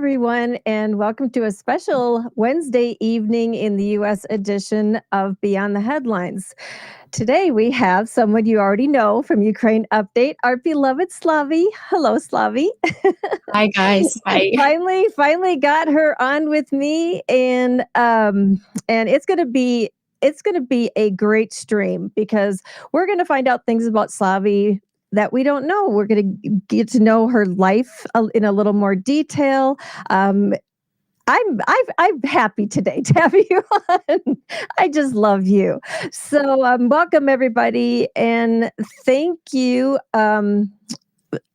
everyone, and welcome to a special Wednesday evening in the U.S. edition of Beyond the Headlines. Today we have someone you already know from Ukraine Update, our beloved Slavie. Hello, Slavie. Hi guys. Hi. Finally got her on with me, and it's gonna be a great stream because we're gonna find out things about Slavie that we don't know. We're going to get to know her life in a little more detail. Um, I'm happy today to have you on. I just love you. So welcome everybody, and thank you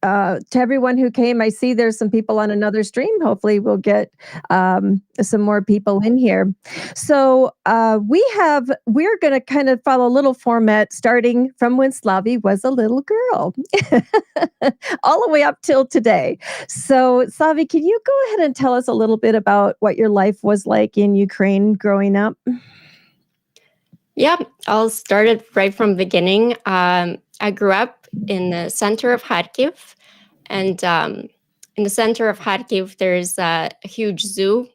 to everyone who came. I see there's some people on another stream. Hopefully, we'll get some more people in here. So we're going to kind of follow a little format starting from when Slavie was a little girl, all the way up till today. So Slavie, can you go ahead and tell us a little bit about what your life was like in Ukraine growing up? Yeah, I'll start it right from the beginning. I grew up in the center of Kharkiv, and in the center of Kharkiv, there's a huge zoo.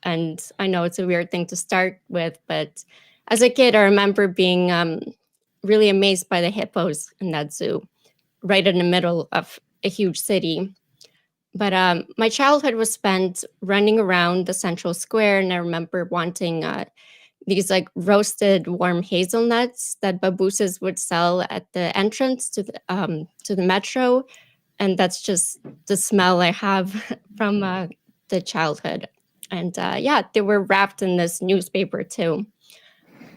And I know it's a weird thing to start with, but as a kid, I remember being really amazed by the hippos in that zoo, right in the middle of a huge city. But my childhood was spent running around the central square, and I remember wanting these like roasted warm hazelnuts that babooses would sell at the entrance to the metro, and that's just the smell I have from the childhood. And yeah, they were wrapped in this newspaper too.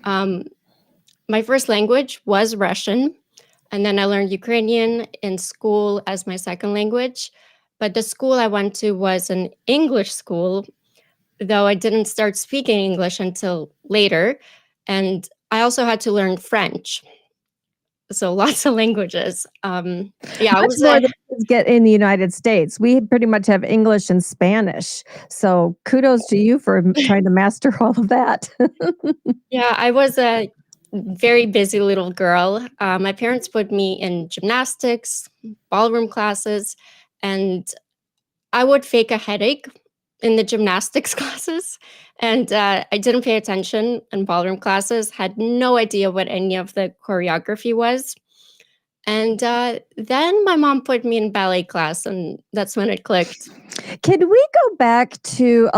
My first language was Russian, and then I learned Ukrainian in school as my second language. But the school I went to was an English school, though I didn't start speaking English until later. And I also had to learn French. So lots of languages. Yeah, it Much was more than kids get in the United States. We pretty much have English and Spanish. So kudos to you for trying to master all of that. yeah, I was a very busy little girl. My parents put me in gymnastics, ballroom classes, and I would fake a headache in the gymnastics classes. And I didn't pay attention in ballroom classes, had no idea what any of the choreography was. And then my mom put me in ballet class, and that's when it clicked. Can we go back to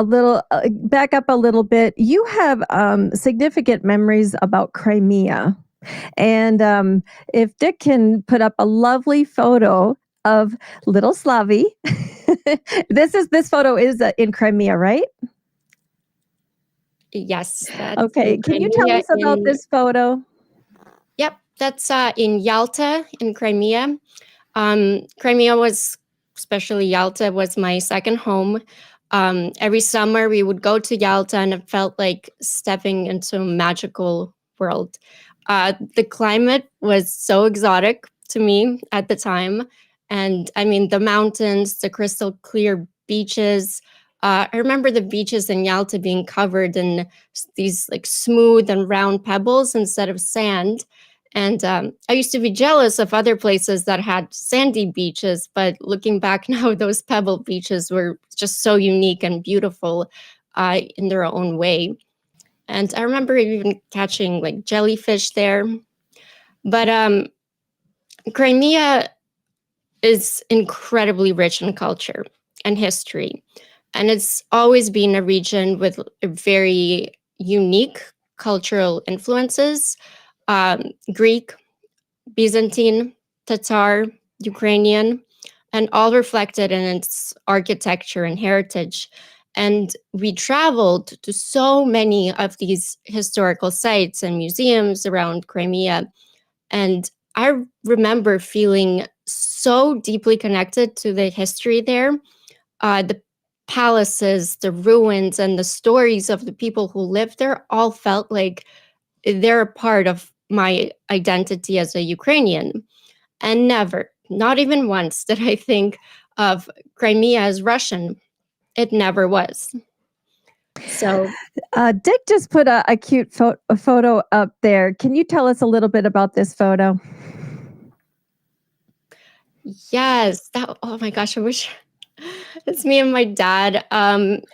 back up a little bit? You have significant memories about Crimea. And if Dick can put up a lovely photo of little Slavie, this photo is in Crimea, right? Yes. That's Okay. Can you tell us about this photo? Yep. That's in Yalta in Crimea. Crimea was, especially Yalta, was my second home. Every summer we would go to Yalta, and it felt like stepping into a magical world. The climate was so exotic to me at the time. And I mean, the mountains, the crystal clear beaches. I remember the beaches in Yalta being covered in these like smooth and round pebbles instead of sand. And I used to be jealous of other places that had sandy beaches, but looking back now, those pebble beaches were just so unique and beautiful in their own way. And I remember even catching like jellyfish there. But Crimea is incredibly rich in culture and history. And it's always been a region with very unique cultural influences. Greek, Byzantine, Tatar, Ukrainian, and all reflected in its architecture and heritage. And we traveled to so many of these historical sites and museums around Crimea. And I remember feeling so deeply connected to the history there. The palaces, the ruins, and the stories of the people who lived there all felt like they're a part of my identity as a Ukrainian. And never, not even once, did I think of Crimea as Russian. It never was. So Dick just put a cute photo up there. Can you tell us a little bit about this photo? yes, that, oh my gosh, I wish It's me and my dad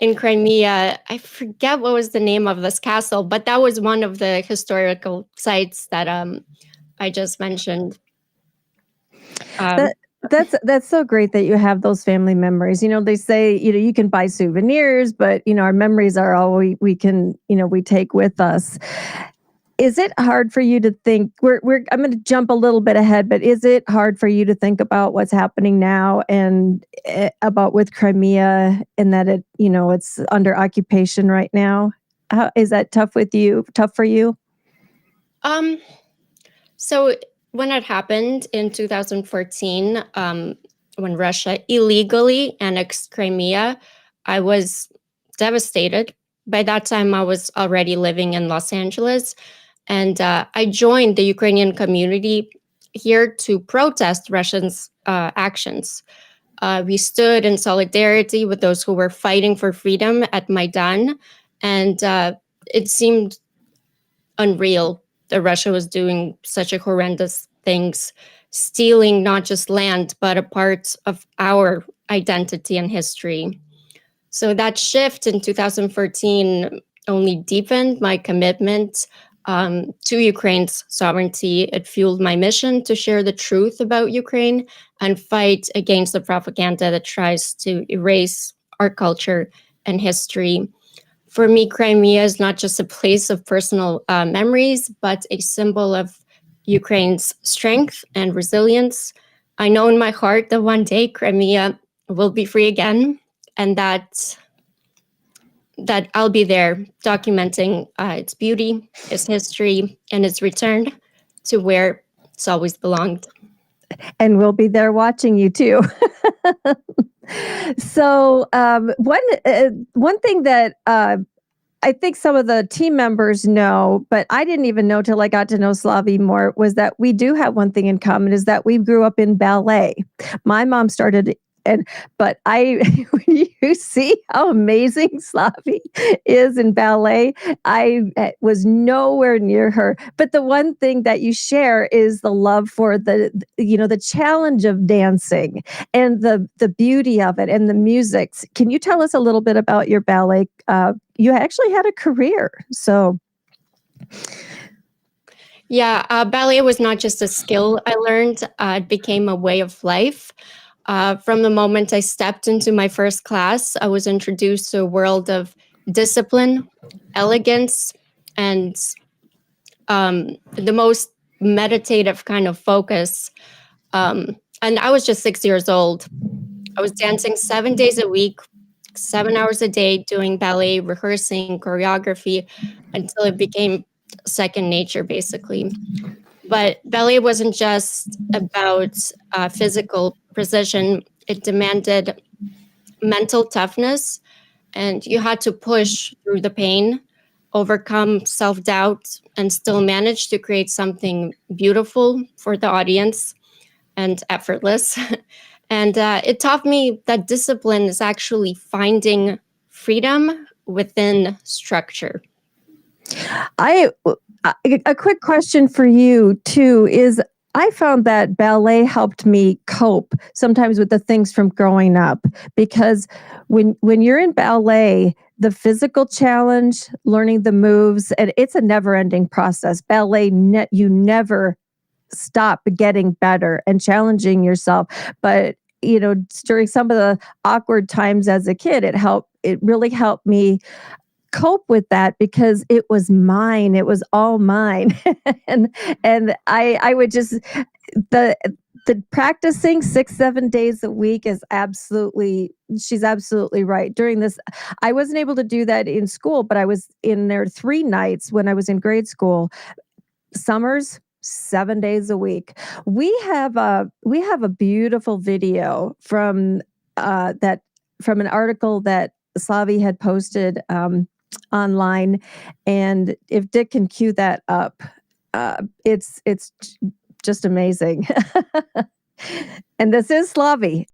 in Crimea. I forget what was the name of this castle, but that was one of the historical sites that I just mentioned. Um, That that's so great that you have those family memories. They say, you can buy souvenirs, but our memories are all we can, we take with us. Is it hard for you to think I'm going to jump a little bit ahead, but is it hard for you to think about what's happening now and about with Crimea and that it's under occupation right now? How is that tough for you? um, so when it happened in 2014, when Russia illegally annexed Crimea, I was devastated. By that time, I was already living in Los Angeles, and I joined the Ukrainian community here to protest Russians' actions. We stood in solidarity with those who were fighting for freedom at Maidan, and it seemed unreal that Russia was doing such a horrendous things, stealing not just land, but a part of our identity and history. So that shift in 2014 only deepened my commitment to Ukraine's sovereignty. It fueled my mission to share the truth about Ukraine and fight against the propaganda that tries to erase our culture and history. For me, Crimea is not just a place of personal memories, but a symbol of Ukraine's strength and resilience. I know in my heart that one day Crimea will be free again, and that I'll be there documenting its beauty, its history, and its return to where it's always belonged. And we'll be there watching you too. So one thing that I think some of the team members know, but I didn't even know till I got to know Slavie more, was that we do have one thing in common is that we grew up in ballet. My mom started and but I when you see how amazing Slavie is in ballet, I was nowhere near her. But the one thing that you share is the love for the challenge of dancing and the beauty of it and the music. Can you tell us a little bit about your ballet? You actually had a career, so Yeah, ballet was not just a skill I learned, it became a way of life. From the moment I stepped into my first class, I was introduced to a world of discipline, elegance, and the most meditative kind of focus. And I was just 6 years old. I was dancing 7 days a week, 7 hours a day, doing ballet, rehearsing choreography until it became second nature, basically. But ballet wasn't just about physical precision, it demanded mental toughness, and you had to push through the pain, overcome self doubt, and still manage to create something beautiful for the audience and effortless. And it taught me that discipline is actually finding freedom within structure. I a quick question for you too is I found that ballet helped me cope sometimes with the things from growing up because when you're in ballet, the physical challenge, learning the moves, and it's a never-ending process. Ballet, you never stop getting better and challenging yourself. But during some of the awkward times as a kid, it really helped me cope with that because it was mine. It was all mine. and I would just the the practicing 6 7 days a week is absolutely she's absolutely right. During this, I wasn't able to do that in school, but I was in there 3 nights when I was in grade school. Summers 7 days a week. We have a beautiful video that from an article that Slavi had posted online, and if Dick can cue that up, it's just amazing. And this is Slavi.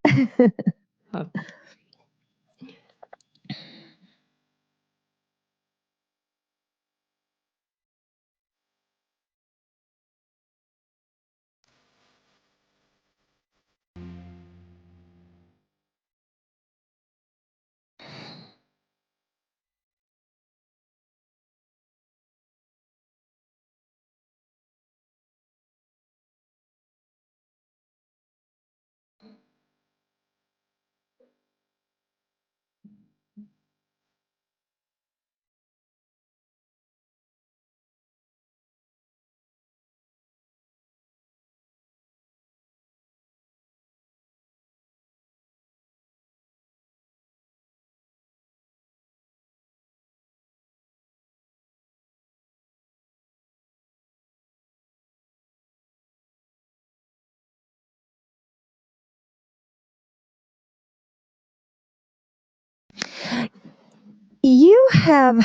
You have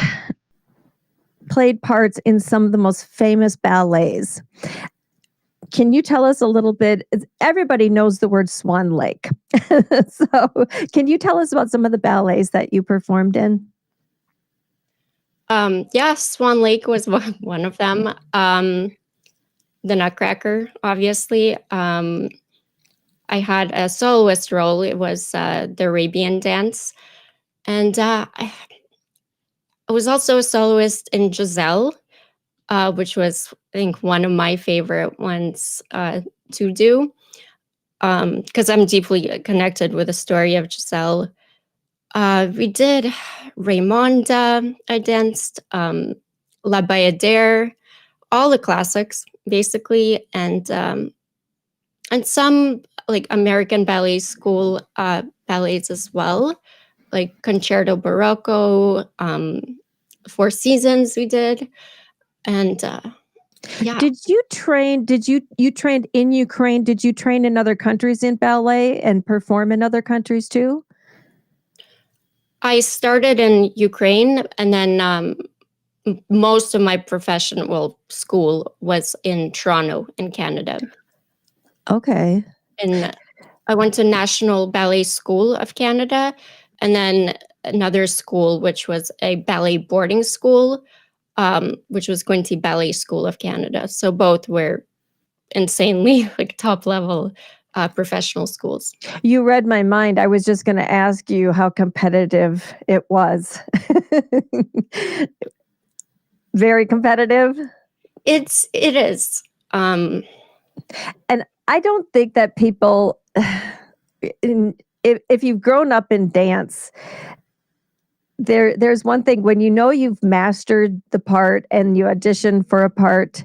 played parts in some of the most famous ballets. Can you tell us a little bit? Everybody knows the word Swan Lake. So, can you tell us about some of the ballets that you performed in? Yeah, Swan Lake was one of them. The Nutcracker, obviously. I had a soloist role. It was the Arabian dance. And I was also a soloist in Giselle, which was, I think, one of my favorite ones to do, because I'm deeply connected with the story of Giselle. We did Raymonda, I danced, La Bayadere, all the classics, basically, and some like American ballet school ballets as well, like Concerto Barocco, Four Seasons we did, and yeah. Did you train? You trained in Ukraine? Did you train in other countries in ballet and perform in other countries too? I started in Ukraine, and then most of my professional school was in Toronto, in Canada. Okay. And I went to National Ballet School of Canada, and then another school, which was a ballet boarding school, which was Quinte Ballet School of Canada. So both were insanely like top level professional schools. You read my mind. I was just going to ask you how competitive it was. Very competitive. It is. And I don't think that people, if you've grown up in dance, there's one thing when you know you've mastered the part and you audition for a part,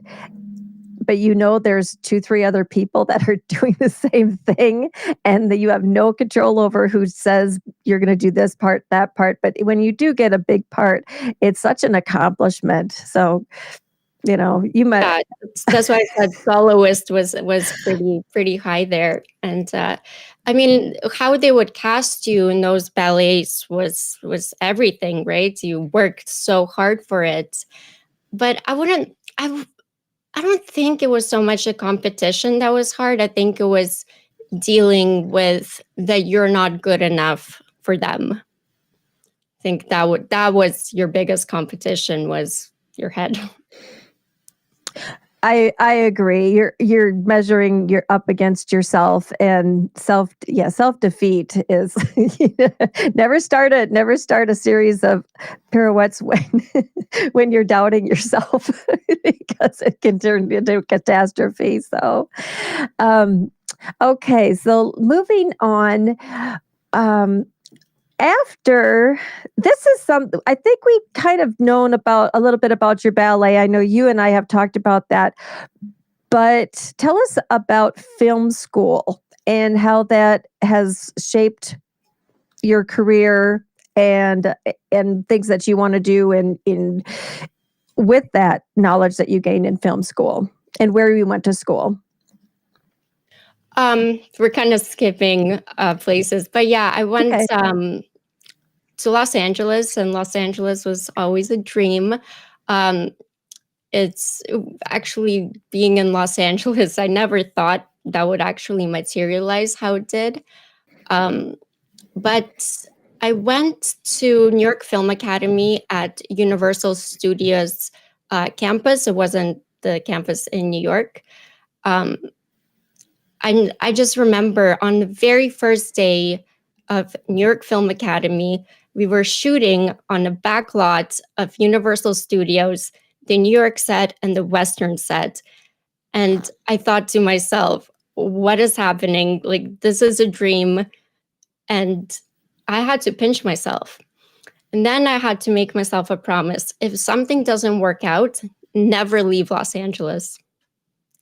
but you know there's 2, 3 other people that are doing the same thing, and that you have no control over who says you're going to do this part, that part. But when you do get a big part, it's such an accomplishment. So, you might. Yeah, that's why I said soloist was pretty high there. And I mean, how they would cast you in those ballets was everything, right? You worked so hard for it. But I don't think it was so much a competition that was hard. I think it was dealing with that you're not good enough for them. I think that was your biggest competition, was your head. I agree. You're measuring, you're up against yourself, and self defeat is never start a series of pirouettes when you're doubting yourself, because it can turn into a catastrophe. So, okay, so moving on. Um, After this is some, I think we kind of known about a little bit about your ballet. I know you and I have talked about that, but tell us about film school and how that has shaped your career, and things that you want to do in with that knowledge that you gained in film school and where you went to school. We're kind of skipping places, but yeah, I went Okay. to Los Angeles, and Los Angeles was always a dream. Um, it's actually being in Los Angeles, I never thought that would actually materialize how it did. Um, but I went to New York Film Academy at Universal Studios campus. It wasn't the campus in New York. Um, I just remember on the very first day of New York Film Academy, we were shooting on a back lot of Universal Studios, the New York set and the Western set. And I thought to myself, what is happening? Like, this is a dream. And I had to pinch myself. And then I had to make myself a promise. If something doesn't work out, never leave Los Angeles.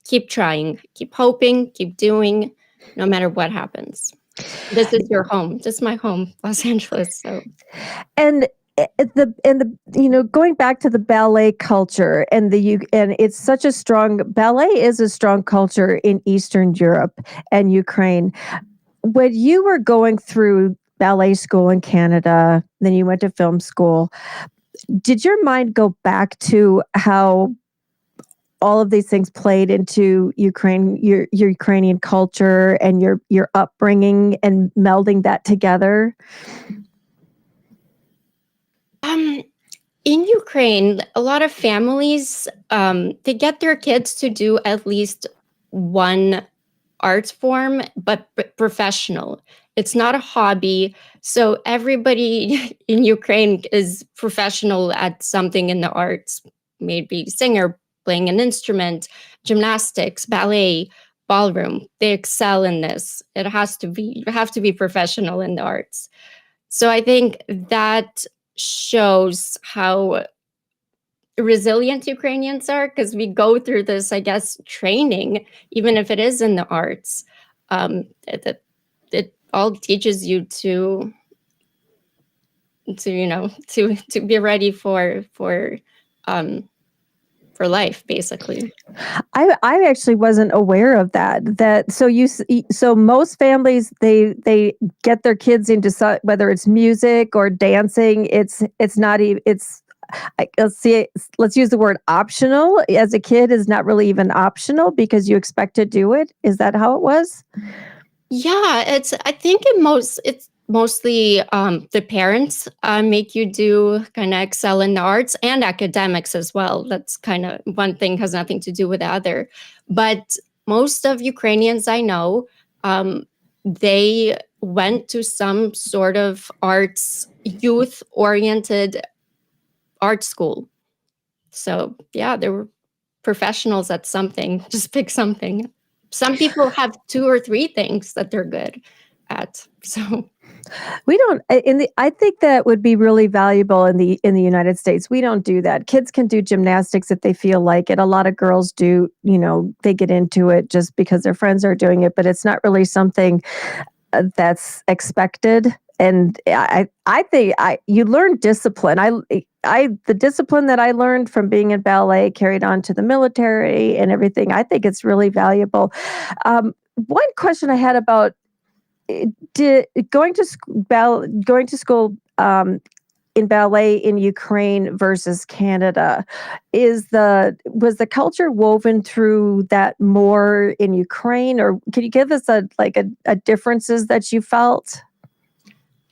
Keep trying, keep hoping, keep doing, no matter what happens. This is your home. This is my home, Los Angeles. So, And going back to the ballet culture, and it's such a strong, ballet is a strong culture in Eastern Europe and Ukraine. When you were going through ballet school in Canada, then you went to film school. Did your mind go back to how all of these things played into Ukraine, your Ukrainian culture and your upbringing and melding that together? In Ukraine, a lot of families, they get their kids to do at least one art form, but professional. It's not a hobby. So everybody in Ukraine is professional at something in the arts, maybe singer, playing an instrument, gymnastics, ballet, ballroom. They excel in this. It has to be, you have to be professional in the arts. So I think that shows how resilient Ukrainians are, because we go through this, I guess, training, even if it is in the arts. It all teaches you to to be ready for life, basically. I actually wasn't aware of that. So most families they get their kids into whether it's music or dancing. It's not even it's let's use the word optional. As a kid is not really even optional because you expect to do it. Is that how it was? Yeah, I think it's mostly the parents make you do kind of excel in the arts and academics as well. That's kind of one thing has nothing to do with the other. But most of Ukrainians I know, they went to some sort of arts, youth oriented art school. So yeah, they were professionals at something. Just pick something. Some people have 2 or 3 things that they're good at. So We don't I think that would be really valuable in the United States. We don't do that. Kids can do gymnastics if they feel like it. A lot of girls do, they get into it just because their friends are doing it, but it's not really something that's expected. And I think you learn discipline. The discipline that I learned from being in ballet carried on to the military and everything. I think it's really valuable. One question I had about going to school in ballet in Ukraine versus Canada, was the culture woven through that more in Ukraine, or can you give us a differences that you felt?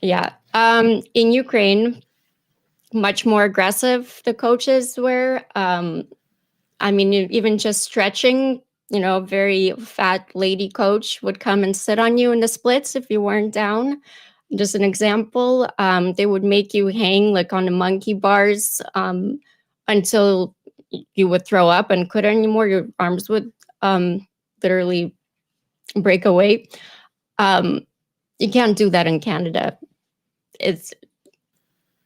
yeah, in Ukraine, much more aggressive the coaches were. I mean, even just stretching, a very fat lady coach would come and sit on you in the splits if you weren't down. Just an example, they would make you hang like on the monkey bars until you would throw up and couldn't anymore. Your arms would literally break away. You can't do that in Canada. It's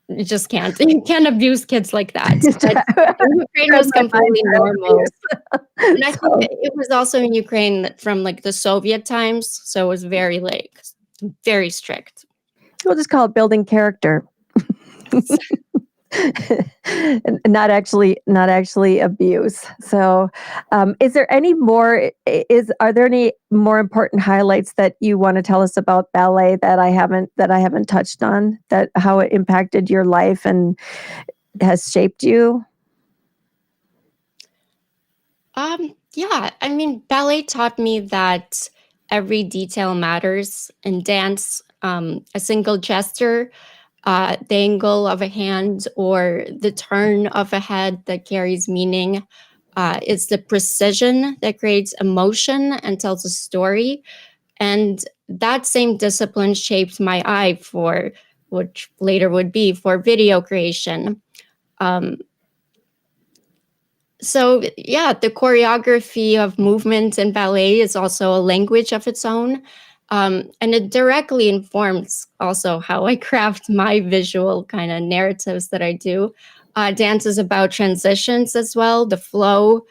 You just can't. You can't abuse kids like that. But in Ukraine was completely normal. And I think it was also in Ukraine from like the Soviet times, so it was very strict. We'll just call it building character. Not actually abuse. So is there any more are there any more important highlights that you want to tell us about ballet that I haven't touched on, that how it impacted your life and has shaped you? Yeah, I mean, ballet taught me that every detail matters. In dance, a single gesture, the angle of a hand, or the turn of a head that carries meaning. It's the precision that creates emotion and tells a story. And that same discipline shaped my eye for, which later would be for video creation. Um, so yeah, the choreography of movement in ballet is also a language of its own. And it directly informs also how I craft my visual kind of narratives that I do. Dance is about transitions as well, the flow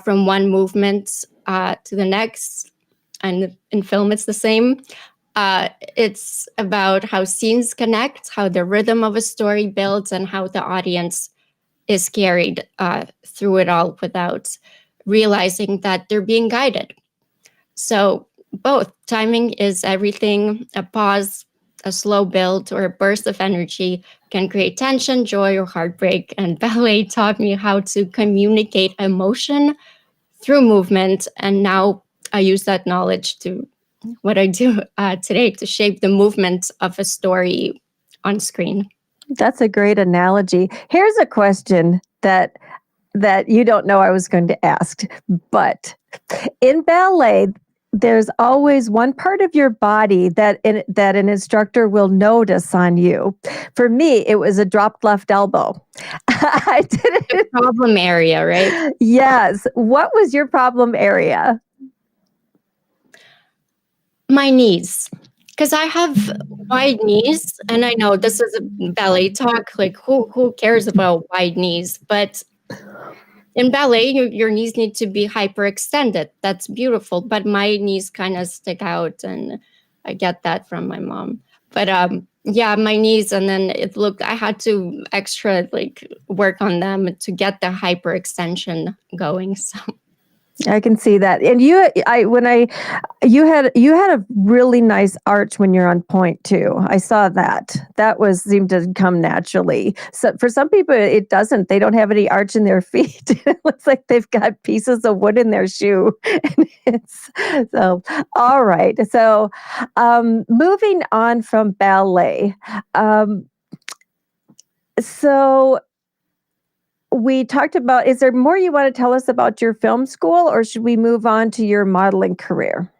from one movement to the next. And in film, it's the same. It's about how scenes connect, how the rhythm of a story builds, and how the audience is carried through it all without realizing that they're being guided. So both timing is everything. A pause, a slow build, or a burst of energy can create tension, joy, or heartbreak. And ballet taught me how to communicate emotion through movement. And now I use that knowledge to what I do today to shape the movement of a story on screen. That's a great analogy. Here's a question that you don't know I was going to ask, but in ballet, there's always one part of your body that an instructor will notice on you. For me, it was a dropped left elbow. I didn't. The problem area, right? Yes. What was your problem area? My knees. Because I have wide knees, and I know this is a ballet talk. Like, who cares about wide knees? But in ballet, your knees need to be hyperextended. That's beautiful. But my knees kind of stick out, and I get that from my mom. But yeah, my knees, and then I had to extra like work on them to get the hyperextension going. So I can see that. And you had a really nice arch when you're on point too. I saw that. That seemed to come naturally. So for some people it doesn't. They don't have any arch in their feet. It looks like they've got pieces of wood in their shoe. So all right. So moving on from ballet. So we talked about, is there more you want to tell us about your film school, or should we move on to your modeling career?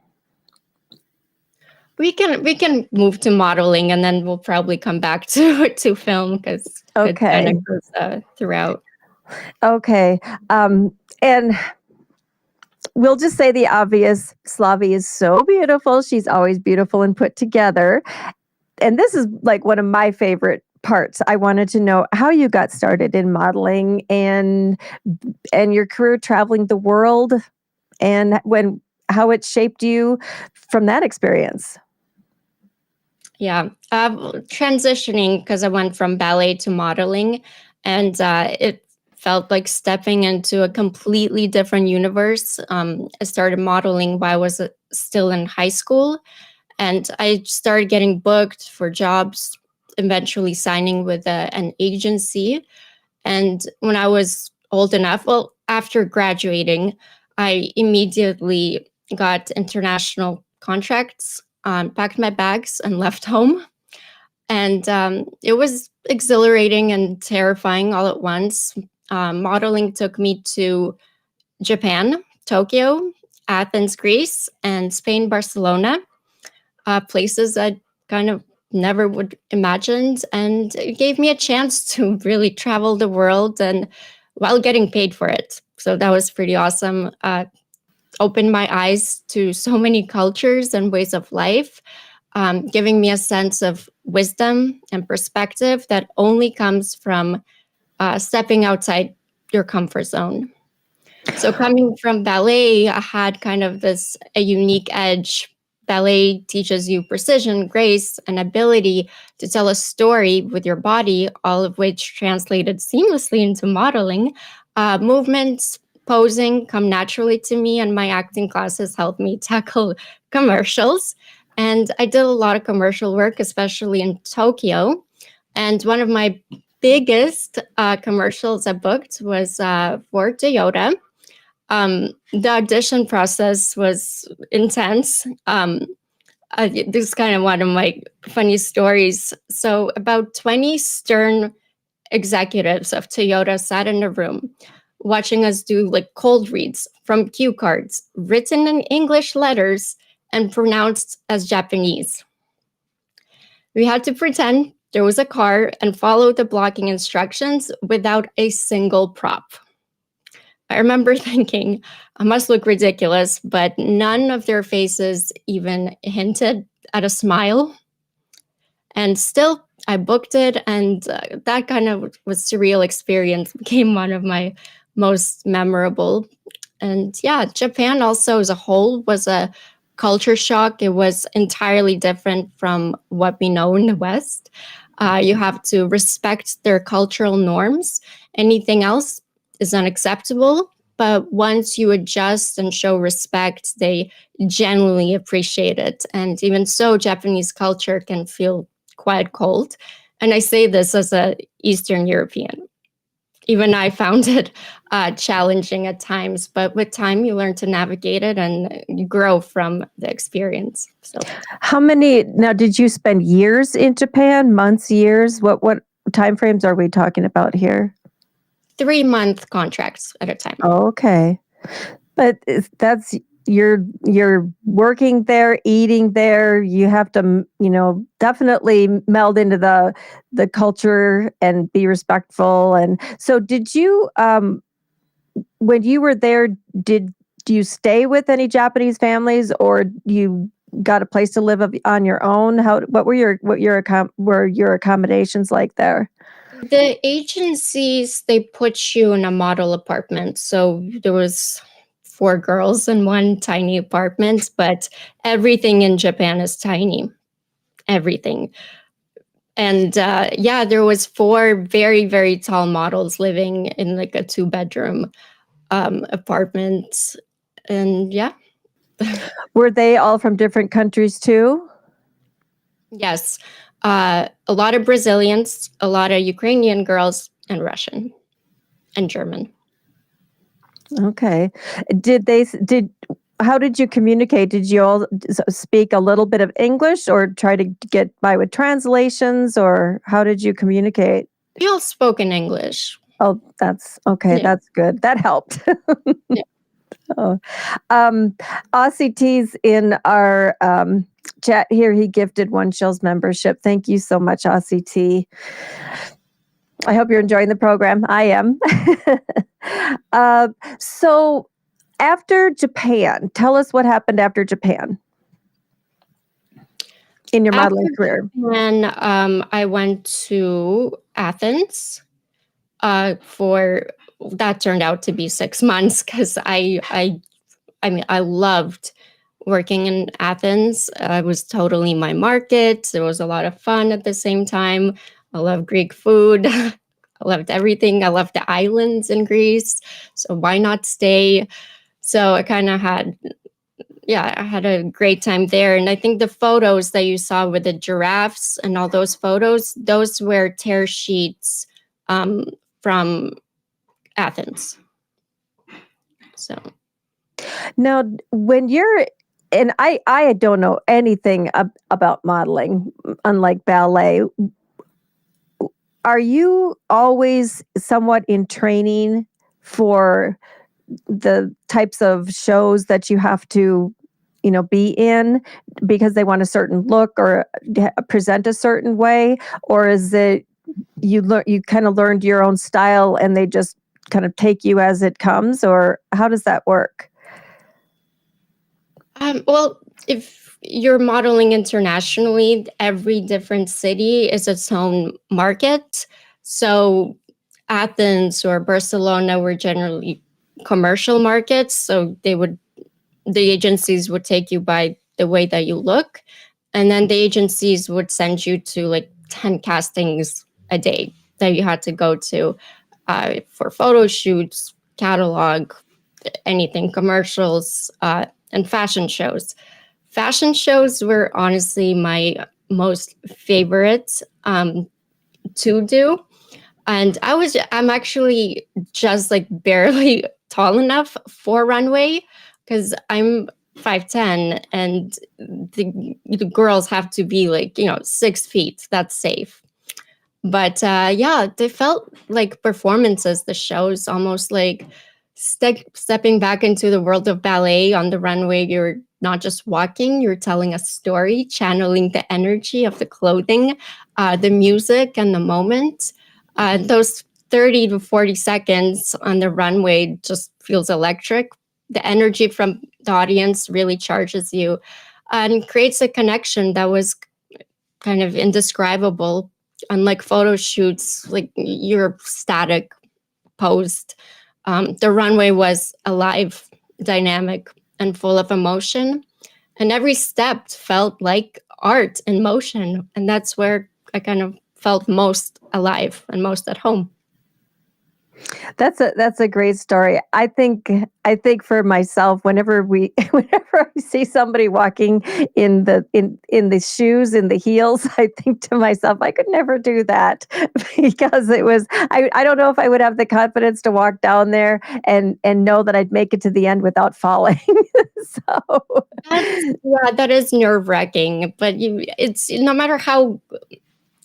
we can move to modeling, and then we'll probably come back to film, because it kind of goes throughout. Okay. And we'll just say the obvious. Slavie is so beautiful. She's always beautiful and put together. And this is like one of my favorite parts. I wanted to know how you got started in modeling and your career traveling the world, and how it shaped you from that experience. Yeah, transitioning, because I went from ballet to modeling, and it felt like stepping into a completely different universe. I started modeling while I was still in high school, and I started getting booked for jobs, eventually signing with an agency. And when I was old enough, well, after graduating, I immediately got international contracts, packed my bags, and left home. And it was exhilarating and terrifying all at once. Modeling took me to Japan, Tokyo, Athens, Greece, and Spain, Barcelona, places I kind of never would imagined, and it gave me a chance to really travel the world, and while getting paid for it. So that was pretty awesome. Opened my eyes to so many cultures and ways of life, giving me a sense of wisdom and perspective that only comes from stepping outside your comfort zone. So coming from ballet, I had kind of a unique edge. Ballet teaches you precision, grace, and ability to tell a story with your body, all of which translated seamlessly into modeling. Movements, posing come naturally to me, and my acting classes helped me tackle commercials. And I did a lot of commercial work, especially in Tokyo. And one of my biggest commercials I booked was for Toyota. The audition process was intense. This is kind of one of my funny stories. So about 20 stern executives of Toyota sat in a room watching us do like cold reads from cue cards, written in English letters and pronounced as Japanese. We had to pretend there was a car and follow the blocking instructions without a single prop. I remember thinking, I must look ridiculous, but none of their faces even hinted at a smile. And still, I booked it, and that kind of was surreal experience, became one of my most memorable. And yeah, Japan also as a whole was a culture shock. It was entirely different from what we know in the West. You have to respect their cultural norms. Anything else is unacceptable. But once you adjust and show respect, they genuinely appreciate it. And even so, Japanese culture can feel quite cold. And I say this as a Eastern European. Even I found it challenging at times, but with time you learn to navigate it and you grow from the experience. So How many now did you spend years in Japan? Months, years? What time frames are we talking about here? 3-month contracts at a time. Oh, okay. But that's you're working there, eating there. You have to, definitely meld into the culture and be respectful. And so, did you, when you were there, did you stay with any Japanese families, or you got a place to live on your own? What were your accommodations like there? The agencies, they put you in a model apartment. So there was 4 girls in one tiny apartment, but everything in Japan is tiny. Everything. And yeah, there was 4 very, very tall models living in like a 2-bedroom apartment. And yeah. Were they all from different countries too? Yes. A lot of Brazilians, a lot of Ukrainian girls, and Russian and German. Okay. Did how did you communicate? Did you all speak a little bit of English, or try to get by with translations, or how did you communicate? We all spoke in English. Oh, that's okay. Yeah. That's good. That helped. Yeah. Oh. Aussie T's in our chat here. He gifted 1 Shills membership. Thank you so much, Aussie T. I hope you're enjoying the program. I am. So, after Japan, tell us what happened after Japan in your modeling After career. Japan, I went to Athens for that turned out to be 6 months because I mean I loved working in Athens. It was totally my market. There was a lot of fun at the same time. I love Greek food. I loved everything. I loved the islands in Greece. So why not stay? So I kind of had, yeah, I had a great time there. And I think the photos that you saw with the giraffes and all those photos, those were tear sheets from Athens. So Now, when you're and I don't know anything about modeling, unlike ballet. Are you always somewhat in training for the types of shows that you have to, be in because they want a certain look or present a certain way, or is it you kind of learned your own style and they just kind of take you as it comes, or how does that work? well, if you're modeling internationally, every different city is its own market. So Athens or Barcelona were generally commercial markets. So the agencies would take you by the way that you look. And then the agencies would send you to like 10 castings a day that you had to go to for photo shoots, catalog, anything, commercials, and fashion shows. Fashion shows were honestly my most favorite to do. And I'm actually just like barely tall enough for runway because I'm 5'10", and the girls have to be like, 6 feet. That's safe. But yeah, they felt like performances, the shows, almost like stepping back into the world of ballet on the runway. You're not just walking, you're telling a story, channeling the energy of the clothing, the music, and the moment. Those 30 to 40 seconds on the runway just feels electric. The energy from the audience really charges you and creates a connection that was kind of indescribable. Unlike photo shoots, like you're static, posed. The runway was alive, dynamic, and full of emotion. And every step felt like art in motion. And that's where I kind of felt most alive and most at home. That's a great story. I think for myself, whenever we whenever I see somebody walking in the shoes, in the heels, I think to myself, I could never do that because I don't know if I would have the confidence to walk down there and know that I'd make it to the end without falling. So That is nerve wracking. But it's no matter how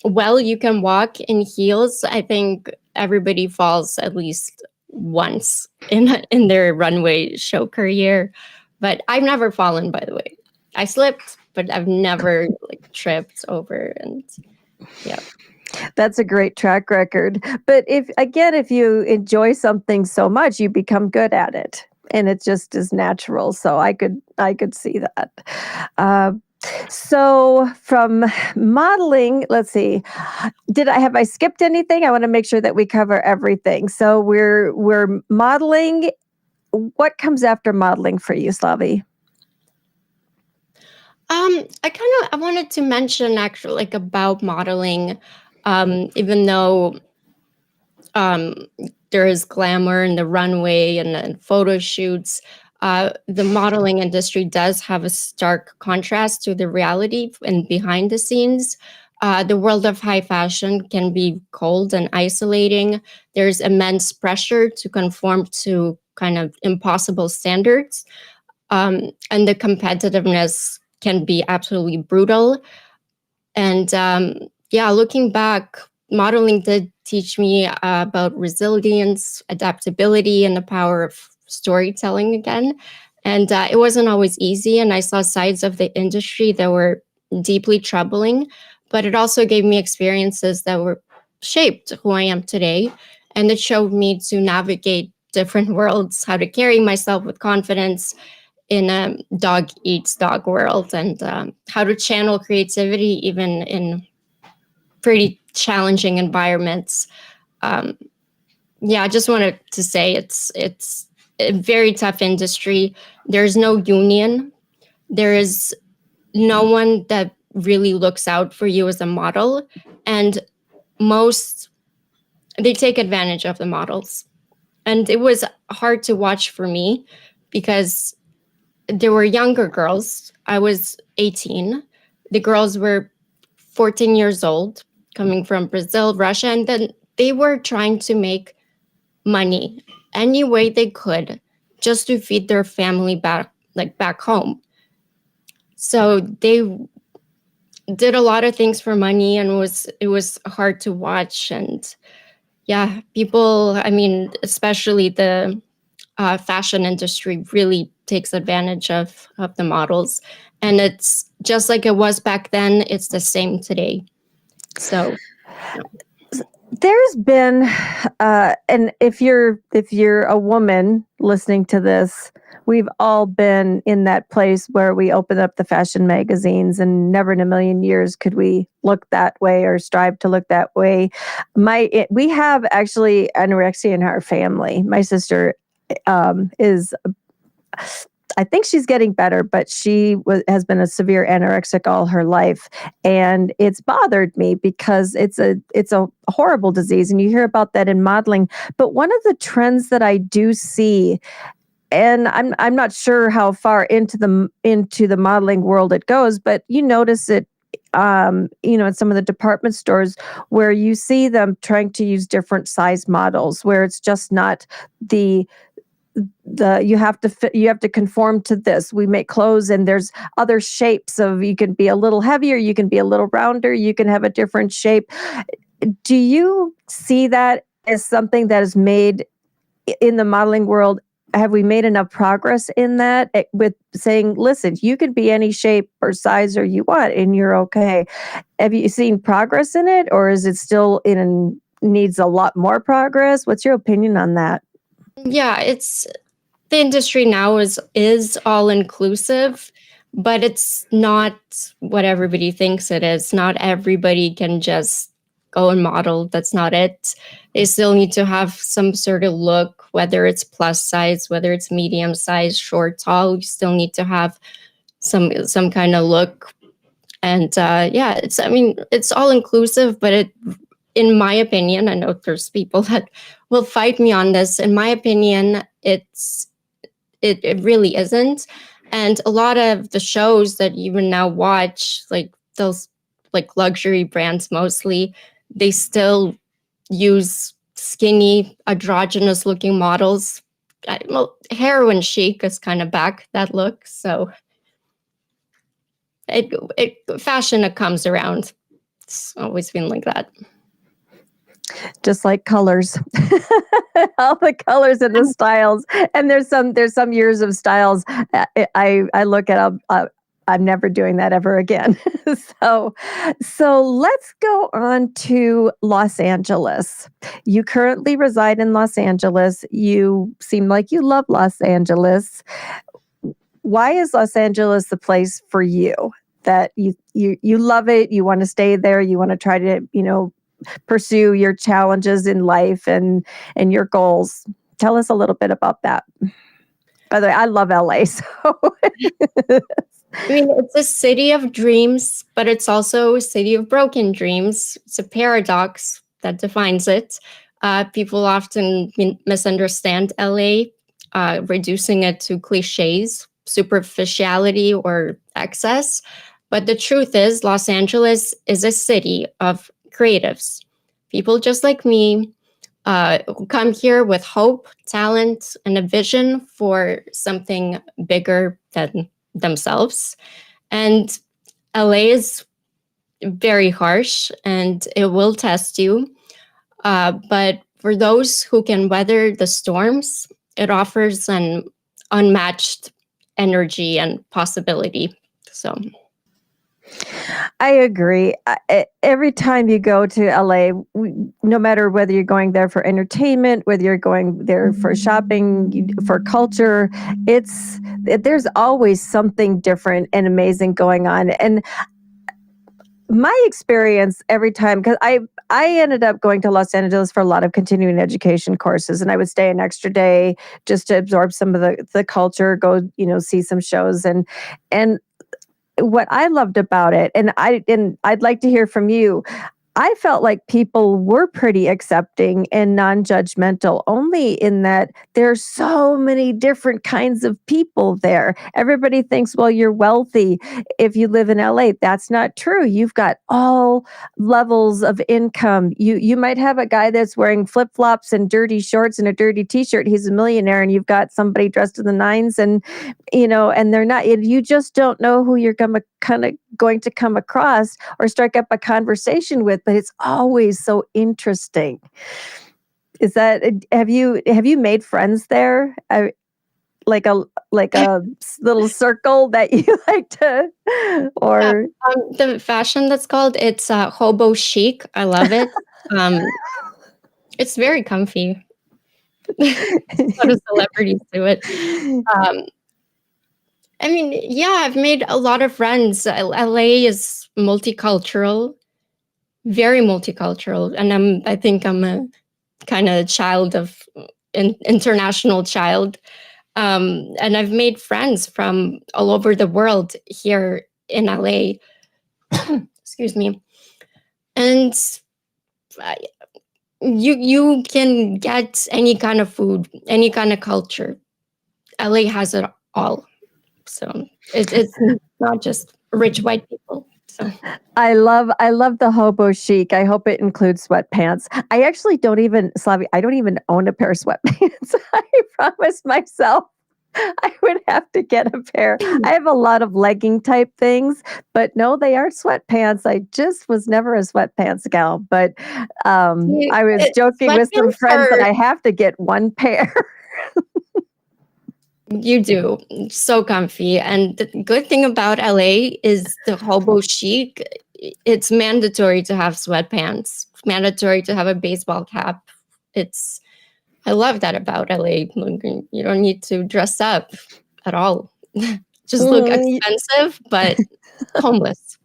well you can walk in heels, I think everybody falls at least once in their runway show career. But I've never fallen, by the way. I slipped, but I've never like tripped over. And yeah. that's a great track record. But if you enjoy something so much, you become good at it. And it just is natural. So I could see that. Uh, so from modeling, let's see. Have I skipped anything? I want to make sure that we cover everything. So we're modeling. What comes after modeling for you, Slavi? I wanted to mention actually like about modeling, even though um, there is glamour in the runway and photo shoots. The modeling industry does have a stark contrast to the reality and behind the scenes. The world of high fashion can be cold and isolating. There's immense pressure to conform to kind of impossible standards. And the competitiveness can be absolutely brutal. And yeah, looking back, modeling did teach me about resilience, adaptability, and the power of storytelling again. And it wasn't always easy. And I saw sides of the industry that were deeply troubling, but it also gave me experiences that were shaped who I am today. And it showed me to navigate different worlds, how to carry myself with confidence in a dog eats dog world, and how to channel creativity even in pretty challenging environments. Um, yeah, I just wanted to say it's a very tough industry. There's no union. There is no one that really looks out for you as a model, and most they take advantage of the models. And it was hard to watch for me because there were younger girls. I was 18. The girls were 14 years old, coming from Brazil, Russia, and then they were trying to make money any way they could just to feed their family back home. So they did a lot of things for money, and it was hard to watch. And yeah, people, I mean, especially the fashion industry really takes advantage of the models, and it's just like it was back then. It's the same today. So There's been, and if you're a woman listening to this, we've all been in that place where we open up the fashion magazines, and never in a million years could we look that way or strive to look that way. We have actually anorexia in our family. My sister is, I think she's getting better, but has been a severe anorexic all her life, and it's bothered me because it's a horrible disease, and you hear about that in modeling. But one of the trends that I do see, and I'm not sure how far into the modeling world it goes, but you notice it, in some of the department stores where you see them trying to use different size models, where it's just not the you have to conform to this. We make clothes, and there's other shapes of, you can be a little heavier, you can be a little rounder, you can have a different shape. Do you see that as something that is made in the modeling world? Have we made enough progress in that, with saying, listen, you can be any shape or size or you want, and you're okay? Have you seen progress in it, or is it still needs a lot more progress? What's your opinion on that? yeah, it's the industry now is all inclusive, but it's not what everybody thinks it is. Not everybody can just go and model. That's not it. They still need to have some sort of look, whether it's plus size, whether it's medium size, short, tall. You still need to have some kind of look. And yeah, it's, I mean, it's all inclusive, but in my opinion, I know there's people that will fight me on this. In my opinion, it really isn't. And a lot of the shows that you even now watch, like those like luxury brands mostly, they still use skinny, androgynous looking models. Well, heroin chic is kind of back, that look. So fashion, it comes around. It's always been like that. Just like colors, all the colors and the styles. And there's some years of styles. I look at. I'm never doing that ever again. so let's go on to Los Angeles. You currently reside in Los Angeles. You seem like you love Los Angeles. Why is Los Angeles the place for you? That you love it, you want to stay there, you want to try to, pursue your challenges in life and your goals. Tell us a little bit about that. By the way, I love LA. So I mean, it's a city of dreams, but it's also a city of broken dreams. It's a paradox that defines it. People often misunderstand LA, reducing it to cliches, superficiality, or excess. But the truth is, Los Angeles is a city of creatives, people just like me, who come here with hope, talent, and a vision for something bigger than themselves. And LA is very harsh and it will test you. But for those who can weather the storms, it offers an unmatched energy and possibility. So I agree. Every time you go to LA, no matter whether you're going there for entertainment, whether you're going there for shopping, for culture, there's always something different and amazing going on. And my experience every time, because I ended up going to Los Angeles for a lot of continuing education courses, and I would stay an extra day just to absorb some of the culture, go see some shows, and what I loved about it, and I'd like to hear from you. I felt like people were pretty accepting and non-judgmental, only in that there's so many different kinds of people there. Everybody thinks, well, you're wealthy if you live in LA. That's not true. You've got all levels of income. You might have a guy that's wearing flip-flops and dirty shorts and a dirty t-shirt. He's a millionaire, and you've got somebody dressed in the nines, and and they're not. You just don't know who you're going to come across or strike up a conversation with, but it's always so interesting. Is that have you made friends there? Like a little circle that you like to, or the fashion that's called, it's hobo chic. I love it. It's very comfy. A lot of celebrities do it. I mean, yeah, I've made a lot of friends. LA is multicultural, very multicultural, and I think I'm a kind of child of international child. And I've made friends from all over the world here in LA. Excuse me. And you can get any kind of food, any kind of culture. LA has it all. So it's not just rich white people. So I love the hobo chic. I hope it includes sweatpants. I actually don't even, Slavie, I don't even own a pair of sweatpants. I promised myself I would have to get a pair. I have a lot of legging type things, but no, they are sweatpants. I just was never a sweatpants gal, but I was joking with some friends that I have to get one pair. You do. So comfy. And the good thing about LA is the hobo chic. It's mandatory to have sweatpants. It's mandatory to have a baseball cap. I love that about LA. You don't need to dress up at all. Just look expensive, but homeless.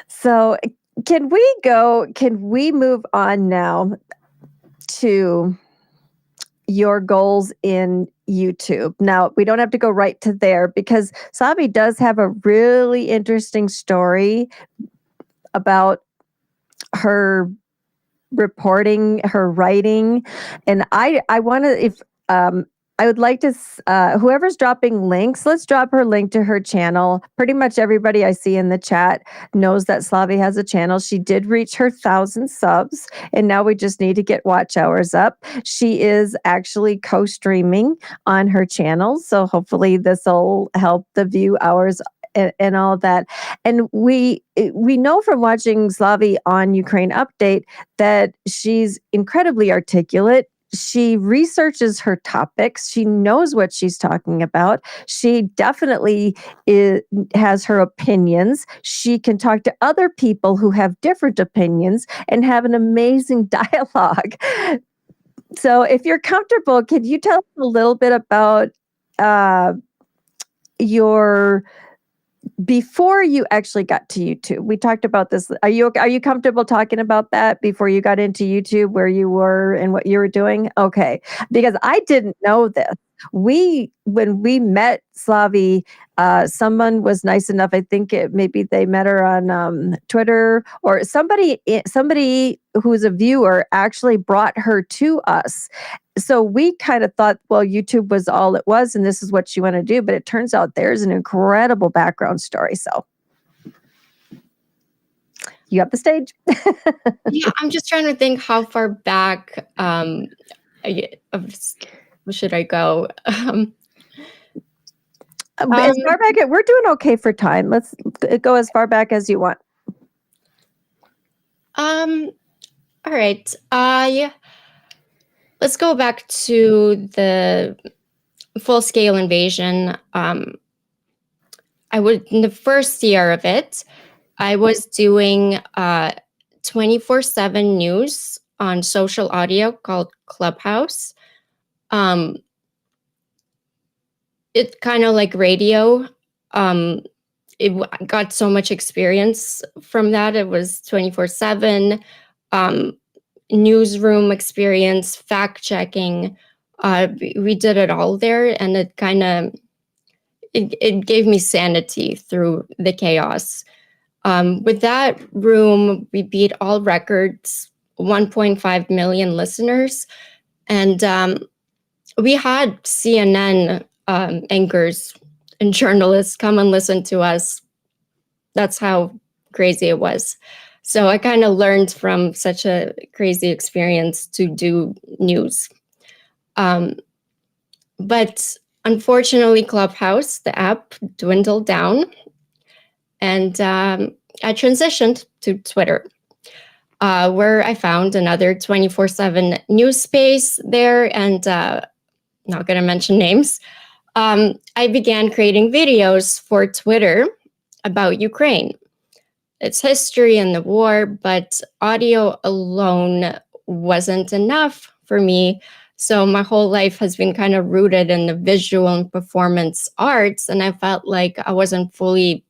So can we move on now to your goals in YouTube? Now, we don't have to go right to there, because Slavie does have a really interesting story about her reporting, her writing, and I want to if I would like to whoever's dropping links, let's drop her link to her channel. Pretty much everybody I see in the chat knows that Slavie has a channel. She did reach her 1,000 subs, and now we just need to get watch hours up. She is actually co-streaming on her channel, so hopefully this will help the view hours and all that. And we know from watching Slavie on Ukraine Update that she's incredibly articulate. She researches her topics. She knows what she's talking about. She definitely has her opinions. She can talk to other people who have different opinions and have an amazing dialogue. So, if you're comfortable, can you tell us a little bit about your before you actually got to YouTube? We talked about this. Are you comfortable talking about that before you got into YouTube, where you were and what you were doing? Okay, because I didn't know this. When we met Slavie, someone was nice enough. I think maybe they met her on Twitter, or somebody who's a viewer actually brought her to us. So we kind of thought, well, YouTube was all it was, and this is what you want to do. But it turns out there's an incredible background story. So you have the stage. Yeah, I'm just trying to think how far back should I go? As far back, we're doing okay for time. Let's go as far back as you want. All right. Let's go back to the full-scale invasion. In the first year of it, I was doing 24/7 news on social audio called Clubhouse. It kind of like radio. It got so much experience from that. It was 24/7 newsroom experience, fact checking. We did it all there, and it kind of it gave me sanity through the chaos. With that room, we beat all records, 1.5 million listeners, and we had CNN anchors and journalists come and listen to us. That's how crazy it was. So I kind of learned from such a crazy experience to do news. But unfortunately, Clubhouse, the app, dwindled down, and I transitioned to Twitter, where I found another 24/7 news space there, and not going to mention names. I began creating videos for Twitter about Ukraine, its history and the war, but audio alone wasn't enough for me. So my whole life has been kind of rooted in the visual and performance arts, and I felt like I wasn't fully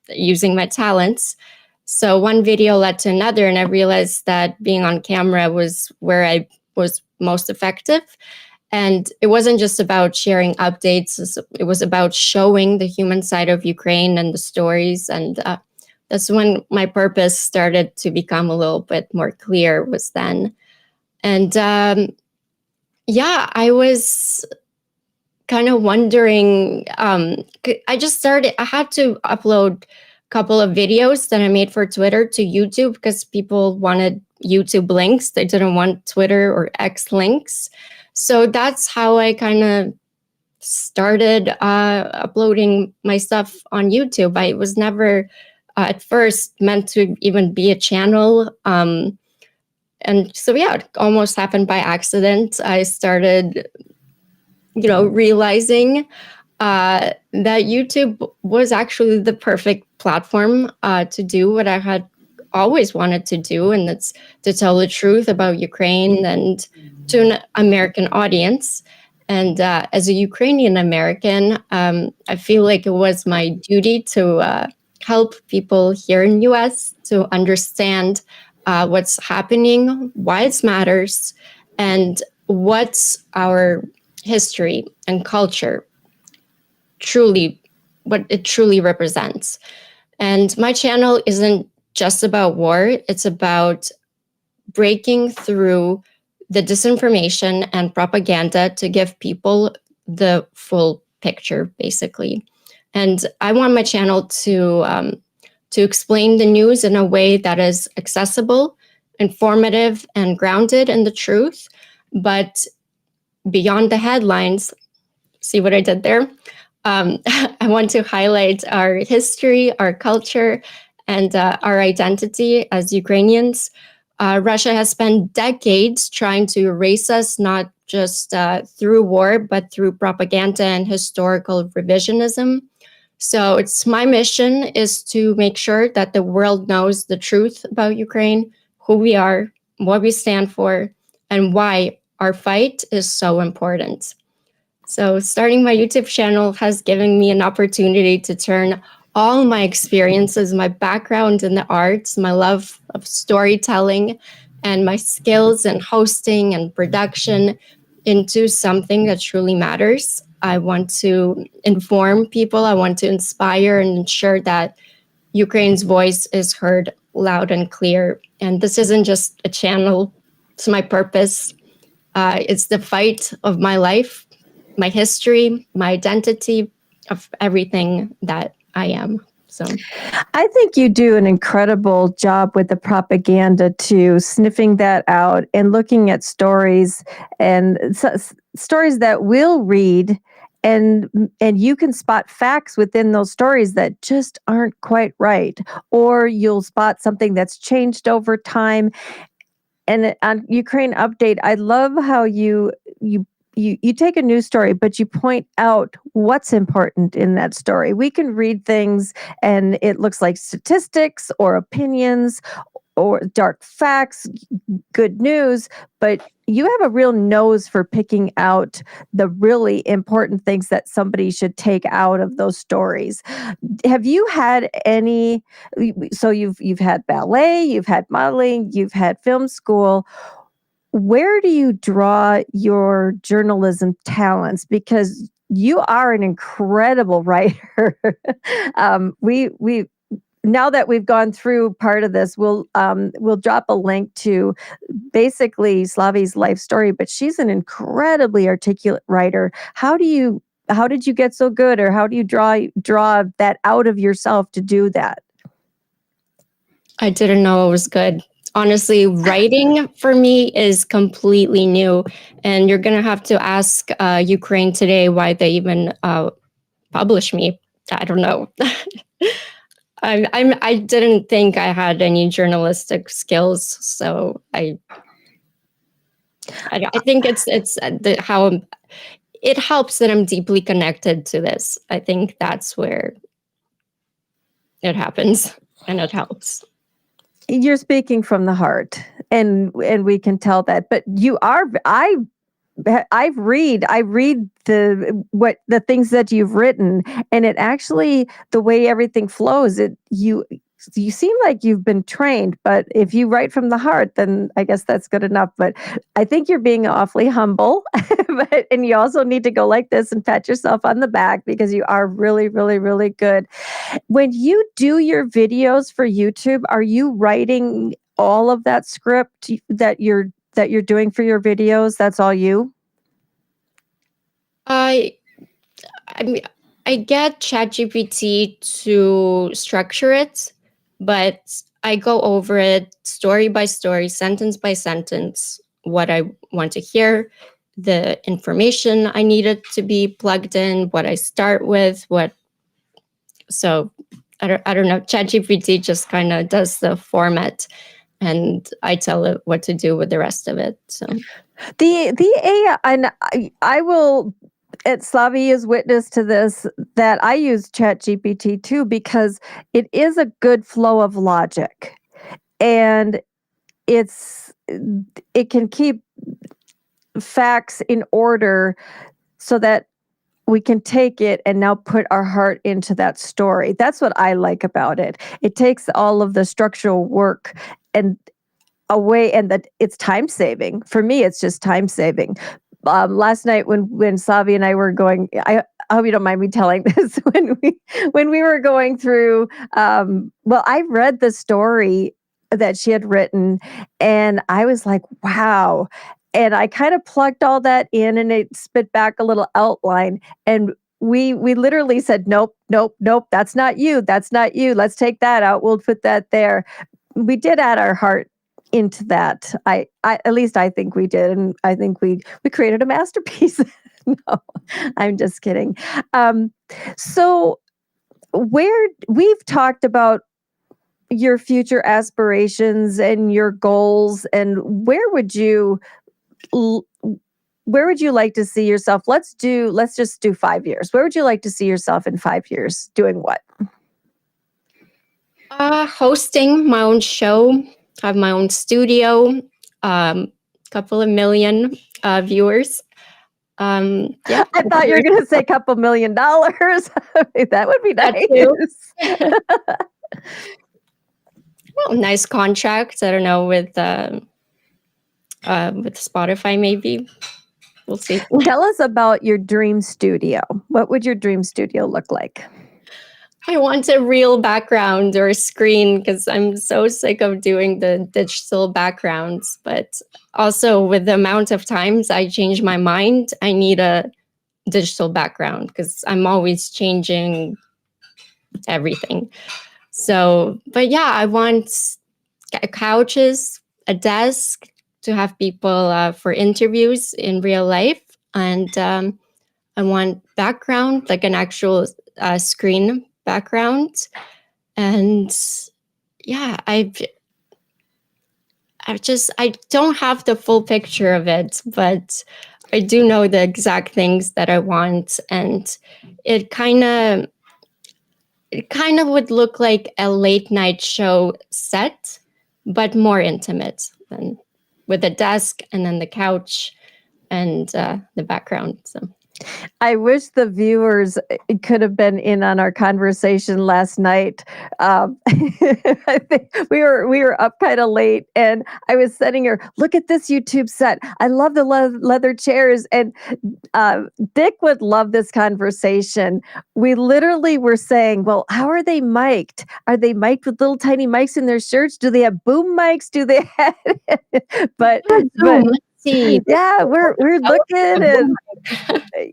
using my talents. So one video led to another, and I realized that being on camera was where I was most effective. And it wasn't just about sharing updates, it was about showing the human side of Ukraine and the stories. And that's when my purpose started to become a little bit more clear, was then. And I was kind of wondering, I had to upload a couple of videos that I made for Twitter to YouTube because people wanted YouTube links. They didn't want Twitter or X links. So that's how I kind of started uploading my stuff on YouTube. I was never at first meant to even be a channel. And so, it almost happened by accident. I started, realizing that YouTube was actually the perfect platform to do what I had always wanted to do, and that's to tell the truth about Ukraine and to an American audience. And as a Ukrainian American, I feel like it was my duty to help people here in US to understand what's happening, why it matters, and what's our history and culture what it truly represents. And my channel isn't just about war, it's about breaking through the disinformation and propaganda to give people the full picture, basically. And I want my channel to explain the news in a way that is accessible, informative, and grounded in the truth. But beyond the headlines, see what I did there? I want to highlight our history, our culture, and our identity as Ukrainians. Russia has spent decades trying to erase us, not just through war, but through propaganda and historical revisionism. So it's my mission is to make sure that the world knows the truth about Ukraine, who we are, what we stand for, and why our fight is so important. So starting my YouTube channel has given me an opportunity to turn all my experiences, my background in the arts, my love of storytelling, and my skills in hosting and production into something that truly matters. I want to inform people. I want to inspire and ensure that Ukraine's voice is heard loud and clear. And this isn't just a channel, it's my purpose. It's the fight of my life, my history, my identity, of everything that I am. So I think you do an incredible job with the propaganda too, sniffing that out and looking at stories and stories that we'll read, and you can spot facts within those stories that just aren't quite right, or you'll spot something that's changed over time. And on Ukraine Update, I love how you take a news story, but you point out what's important in that story. We can read things and it looks like statistics or opinions or dark facts, good news, but you have a real nose for picking out the really important things that somebody should take out of those stories. Have you had any? So you've had ballet, you've had modeling, you've had film school. Where do you draw your journalism talents? Because you are an incredible writer. We now that we've gone through part of this, we'll drop a link to basically Slavie's life story. But she's an incredibly articulate writer. How did you get so good, or how do you draw that out of yourself to do that? I didn't know it was good. Honestly, writing for me is completely new, and you're gonna have to ask Ukraine today why they even publish me. I don't know. I didn't think I had any journalistic skills, so I think it's how it helps that I'm deeply connected to this. I think that's where it happens, and it helps. You're speaking from the heart, and we can tell that. But you are. I read the things that you've written, and it actually, the way everything flows, you seem like you've been trained. But if you write from the heart, then I guess that's good enough. But I think you're being awfully humble, and you also need to go like this and pat yourself on the back, because you are really, really, really good. When you do your videos for YouTube, are you writing all of that script that you're doing for your videos? That's all you? I I mean, I get ChatGPT to structure it, but I go over it story by story, sentence by sentence, what I want to hear, the information I need it to be plugged in, what I start with, what. So I don't know. ChatGPT just kind of does the format, and I tell it what to do with the rest of it. So The AI, and I will, at Slavie is witness to this, that I use ChatGPT too, because it is a good flow of logic, and it's it can keep facts in order so that we can take it and now put our heart into that story. That's what I like about it. It takes all of the structural work and away, and that it's time saving. For me, it's just time saving. Last night when Slavie and I were going, I hope you don't mind me telling this, when we were going through, well, I read the story that she had written, and I was like, "Wow." And I kind of plugged all that in, and it spit back a little outline, and we literally said, "Nope, nope, nope, that's not you. That's not you. Let's take that out. We'll put that there." We did add our heart into that. I at least I think we did, and I think we created a masterpiece. No, I'm just kidding. Um, so where we've talked about your future aspirations and your goals, and l- where would you like to see yourself? Let's just do 5 years. Where would you like to see yourself in 5 years? Doing what? Hosting my own show, have my own studio, couple of million viewers. Yeah, I thought you were going to say a couple $1,000,000. That would be that too. nice. Well, nice contract. I don't know with Spotify, maybe. We'll see. Tell us about your dream studio. What would your dream studio look like? I want a real background or screen because I'm so sick of doing the digital backgrounds. But also, with the amount of times I change my mind, I need a digital background because I'm always changing everything. So, but yeah, I want couches, a desk to have people for interviews in real life, and I want background, like an actual screen background, and yeah, I don't have the full picture of it, but I do know the exact things that I want, and it kind of would look like a late night show set, but more intimate than with a desk and then the couch and the background. So I wish the viewers could have been in on our conversation last night. I think we were up kind of late, and I was sending her, "Look at this YouTube set. I love the leather chairs." And Dick would love this conversation. We literally were saying, "Well, how are they mic'd? Are they mic'd with little tiny mics in their shirts? Do they have boom mics? Do they have?" but but let's see. yeah, we're looking, and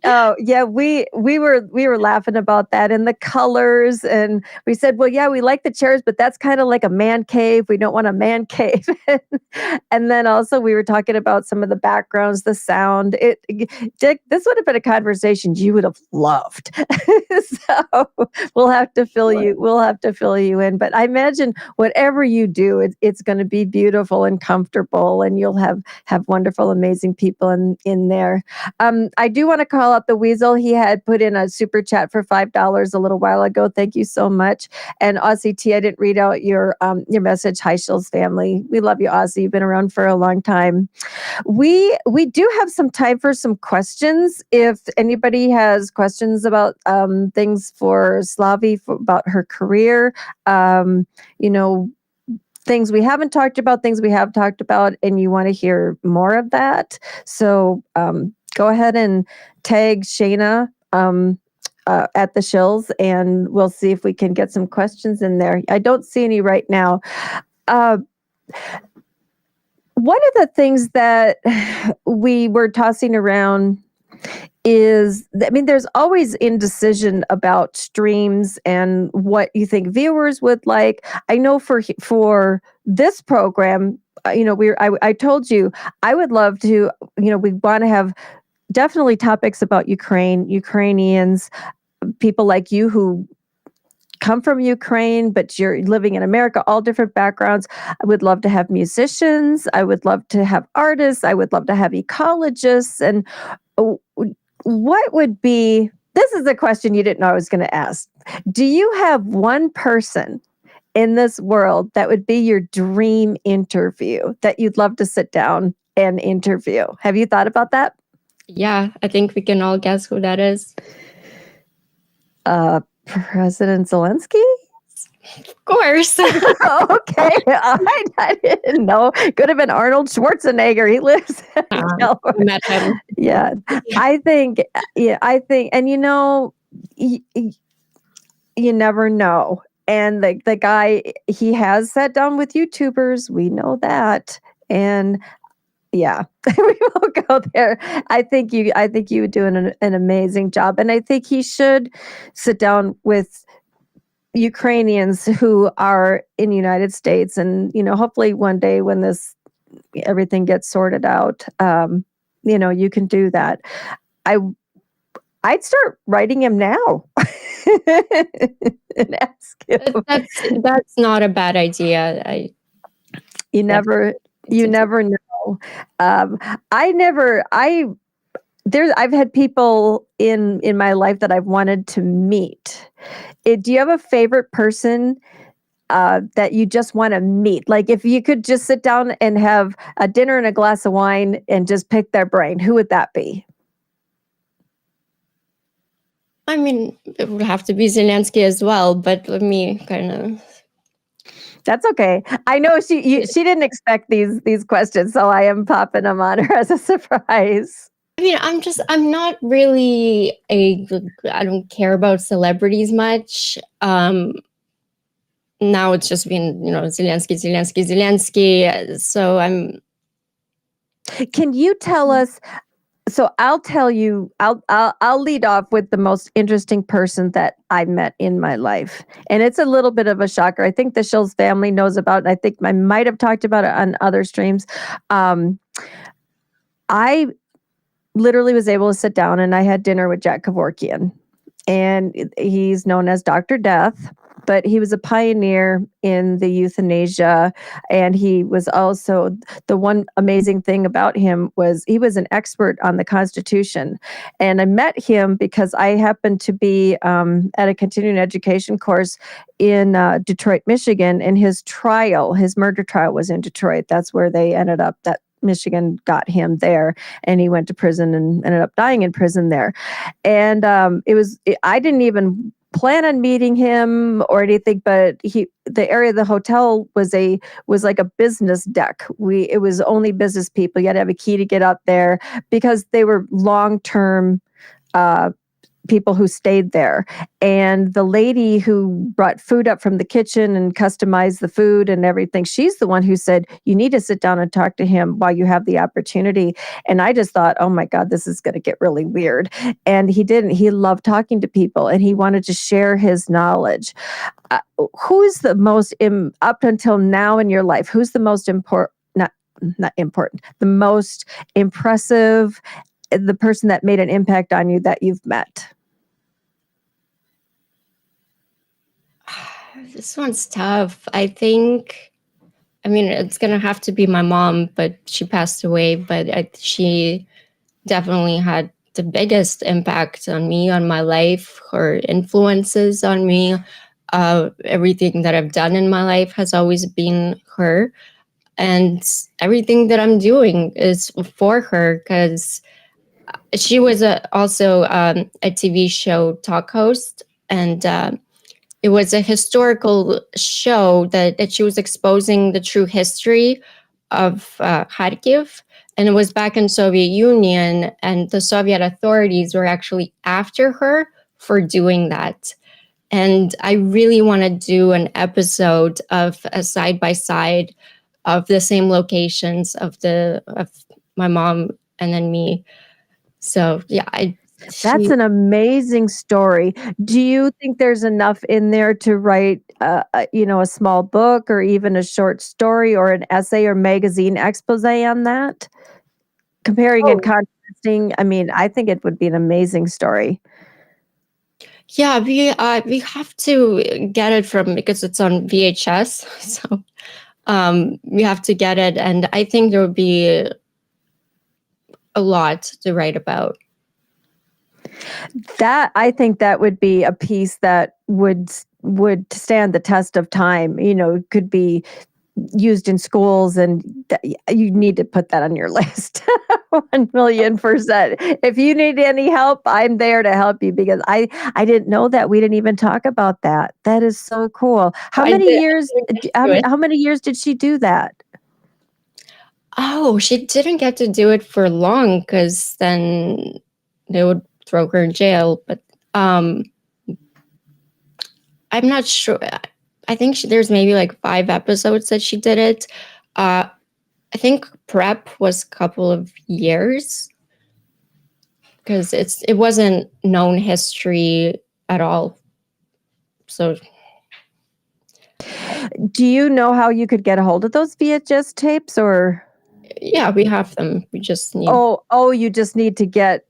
oh yeah, we were laughing about that and the colors, and we said, well, yeah, we like the chairs, but that's kind of like a man cave. We don't want a man cave. And then also we were talking about some of the backgrounds, the sound. Dick, this would have been a conversation you would have loved. So we'll have to fill you. We'll have to fill you in. But I imagine whatever you do, it's going to be beautiful and comfortable, and you'll have wonderful, amazing people in there. I do want to call out the Weasel. He had put in a super chat for $5 a little while ago. Thank you so much. And Aussie T, I didn't read out your message. Hi, Shills family. We love you, Aussie. You've been around for a long time. We do have some time for some questions. If anybody has questions about things for Slavie, about her career, you know, things we haven't talked about, things we have talked about, and you want to hear more of that. So go ahead and tag Shayna at the Shills, and we'll see if we can get some questions in there. I don't see any right now. One of the things that we were tossing around is, I mean, there's always indecision about streams and what you think viewers would like. I know for this program, I told you I would love to, we want to have definitely topics about Ukrainians, people like you who come from Ukraine, but you're living in America, all different backgrounds. I would love to have musicians. I would love to have artists. I would love to have ecologists. And what would be, this is a question you didn't know I was going to ask. Do you have one person in this world that would be your dream interview that you'd love to sit down and interview? Have you thought about that? Yeah, I think we can all guess who that is. President Zelensky? Of course. Okay. I didn't know. Could have been Arnold Schwarzenegger. He lives in Met him. Yeah. I think, and you never know. And the guy, he has sat down with YouTubers. We know that. And yeah, we won't go there. I think you would do an amazing job. And I think he should sit down with Ukrainians who are in the United States. And, hopefully one day when everything gets sorted out, you can do that. I I'd start writing him now and ask him. That's not a bad idea. You never know. I've had people in my life that I've wanted to meet. Do you have a favorite person that you just want to meet? Like if you could just sit down and have a dinner and a glass of wine and just pick their brain, who would that be? I mean, it would have to be Zelensky as well, but let me kind of. That's okay. I know she didn't expect these questions, so I am popping them on her as a surprise. I mean, I'm not really I don't care about celebrities much. Now it's just been, Zelensky. So Can you tell us? So I'll tell you. I'll lead off with the most interesting person that I met in my life, and it's a little bit of a shocker. I think the Shills family knows about it. I think I might have talked about it on other streams. I literally was able to sit down and I had dinner with Jack Kevorkian, and he's known as Dr. Death. But he was a pioneer in the euthanasia, and he was also, the one amazing thing about him was he was an expert on the Constitution. And I met him because I happened to be at a continuing education course in Detroit, Michigan, and his murder trial was in Detroit. That's where they ended up, that Michigan got him there, and he went to prison and ended up dying in prison there. And I didn't even plan on meeting him or anything, but the area of the hotel was like a business deck. It was only business people. You had to have a key to get up there because they were long-term people who stayed there. And the lady who brought food up from the kitchen and customized the food and everything, she's the one who said, you need to sit down and talk to him while you have the opportunity. And I just thought, oh my God, this is going to get really weird. And he didn't. He loved talking to people and he wanted to share his knowledge. Who's the most, up until now in your life, who's the most important, not important, the most impressive, the person that made an impact on you that you've met? This one's tough. I mean, it's going to have to be my mom, but she passed away. But she definitely had the biggest impact on me, on my life. Her influences on me, everything that I've done in my life has always been her. And everything that I'm doing is for her because she was also a TV show talk host. And it was a historical show that she was exposing the true history of Kharkiv. And it was back in Soviet Union, and the Soviet authorities were actually after her for doing that. And I really want to do an episode of a side-by-side of the same locations of my mom and then me. So yeah, that's an amazing story. Do you think there's enough in there to write, a small book or even a short story or an essay or magazine expose on that? Comparing and contrasting. I mean, I think it would be an amazing story. Yeah, we have to get it because it's on VHS. So we have to get it, and I think there would be a lot to write about. I think that would be a piece that would stand the test of time. It could be used in schools, and you need to put that on your list. 1,000,000%. If you need any help, I'm there to help you because I didn't know that. We didn't even talk about that. That is so cool. How many years did she do that? Oh, she didn't get to do it for long because then they would throw her in jail. But I'm not sure. I think there's maybe like 5 episodes that she did it. I think prep was a couple of years because it wasn't known history at all. So Do you know how you could get a hold of those VHS tapes, or? yeah, we have them. We just need. Oh, you just need to get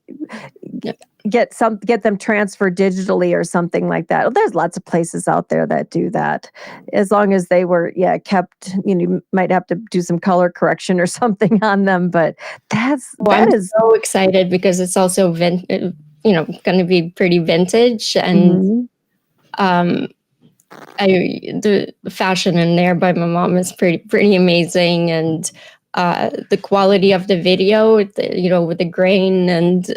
Yeah. get them transferred digitally or something like that. There's lots of places out there that do that. As long as they were kept, you might have to do some color correction or something on them, but I'm that is so excited because it's also going to be pretty vintage, and Mhm. the fashion in there by my mom is pretty amazing, and the quality of the video, with the grain, and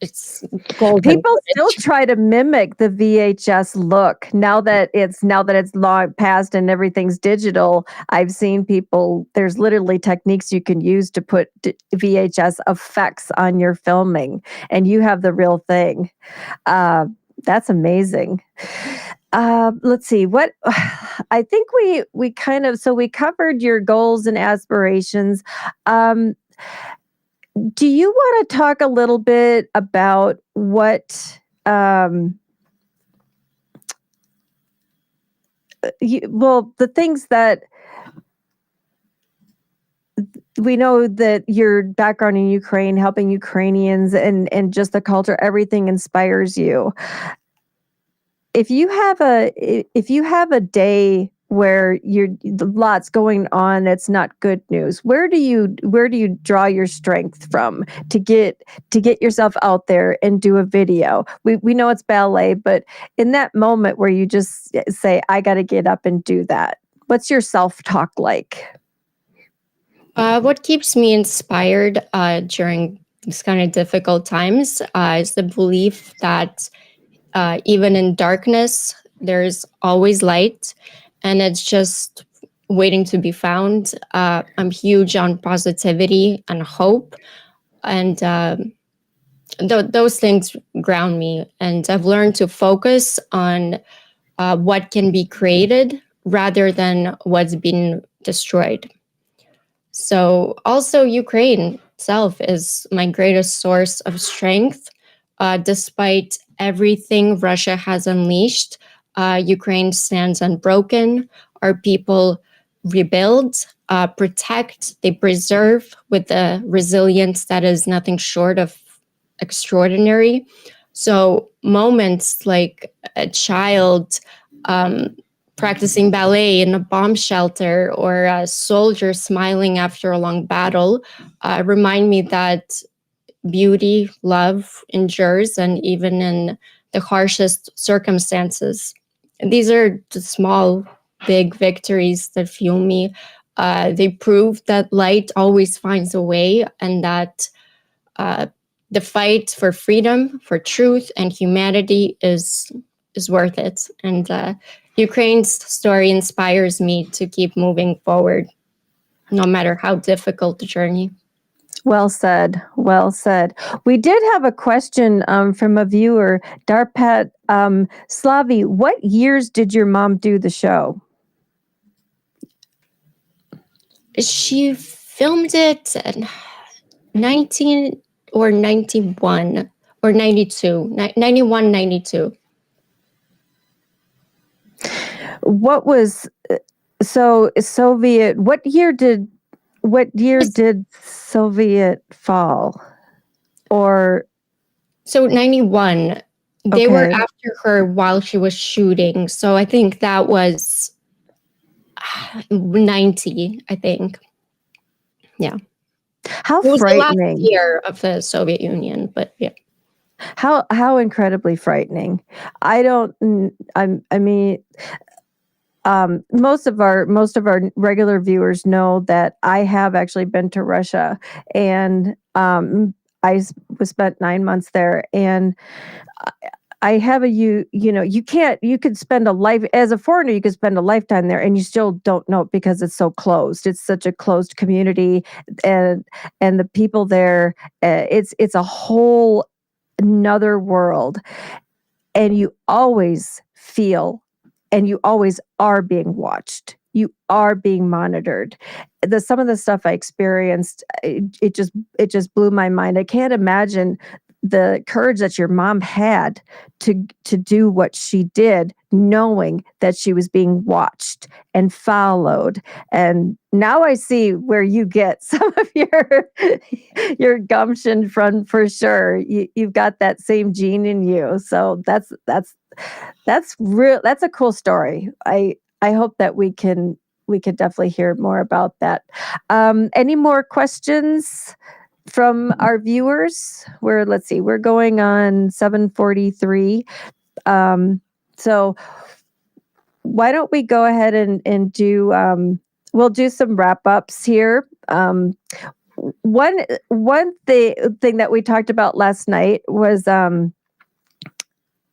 it's golden People still footage. try to mimic the VHS look now that it's long past and everything's digital. I've seen people. There's literally techniques you can use to put VHS effects on your filming, and you have the real thing. That's amazing. Let's see what I think we kind of so we covered your goals and aspirations. Um, do you want to talk a little bit about what the things that we know, that your background in Ukraine, helping Ukrainians, and just the culture, everything inspires you. If you have a day where you're lots going on that's not good news, where do you draw your strength from to get yourself out there and do a video? We know it's ballet, but in that moment where you just say, I got to get up and do that, what's your self-talk like? What keeps me inspired during these kind of difficult times is the belief that even in darkness, there's always light, and it's just waiting to be found. I'm huge on positivity and hope, and those things ground me. And I've learned to focus on what can be created rather than what's been destroyed. So, also, Ukraine itself is my greatest source of strength. Despite everything Russia has unleashed, Ukraine stands unbroken. Our people rebuild, protect, they preserve with a resilience that is nothing short of extraordinary. So, moments like a child practicing ballet in a bomb shelter, or a soldier smiling after a long battle, remind me that beauty, love endures, and even in the harshest circumstances. And these are the small, big victories that fuel me. They prove that light always finds a way, and that uh, the fight for freedom, for truth, and humanity is worth it. And Ukraine's story inspires me to keep moving forward, no matter how difficult the journey. Well said. Well said. We did have a question from a viewer, Darpat Slavie. What years did your mom do the show? She filmed it in 19 or 91 or 92, 91, 92. What was Soviet? What year did Soviet fall? Or so 91. They were okay, after her while she was shooting. So I think that was 90, I think. Yeah. how It was the last frightening! year of the Soviet Union, but yeah. How incredibly frightening! I don't. I mean, most of our regular viewers know that I have actually been to Russia, and was spent 9 months there, and I have you could spend a life as a foreigner, you could spend a lifetime there, and you still don't know it because it's so closed. It's such a closed community, and the people there, it's a whole another world, and you always feel and you always are being watched. You are being monitored. Some of the stuff I experienced, it just blew my mind. I can't imagine the courage that your mom had to do what she did, knowing that she was being watched and followed. And now I see where you get some of your gumption from, for sure. You've got that same gene in you. So that's real. That's a cool story. I hope that we can definitely hear more about that. Any more questions from our viewers? Let's see, we're going on 7:43. So why don't we go ahead and do we'll do some wrap ups here. One thing that we talked about last night was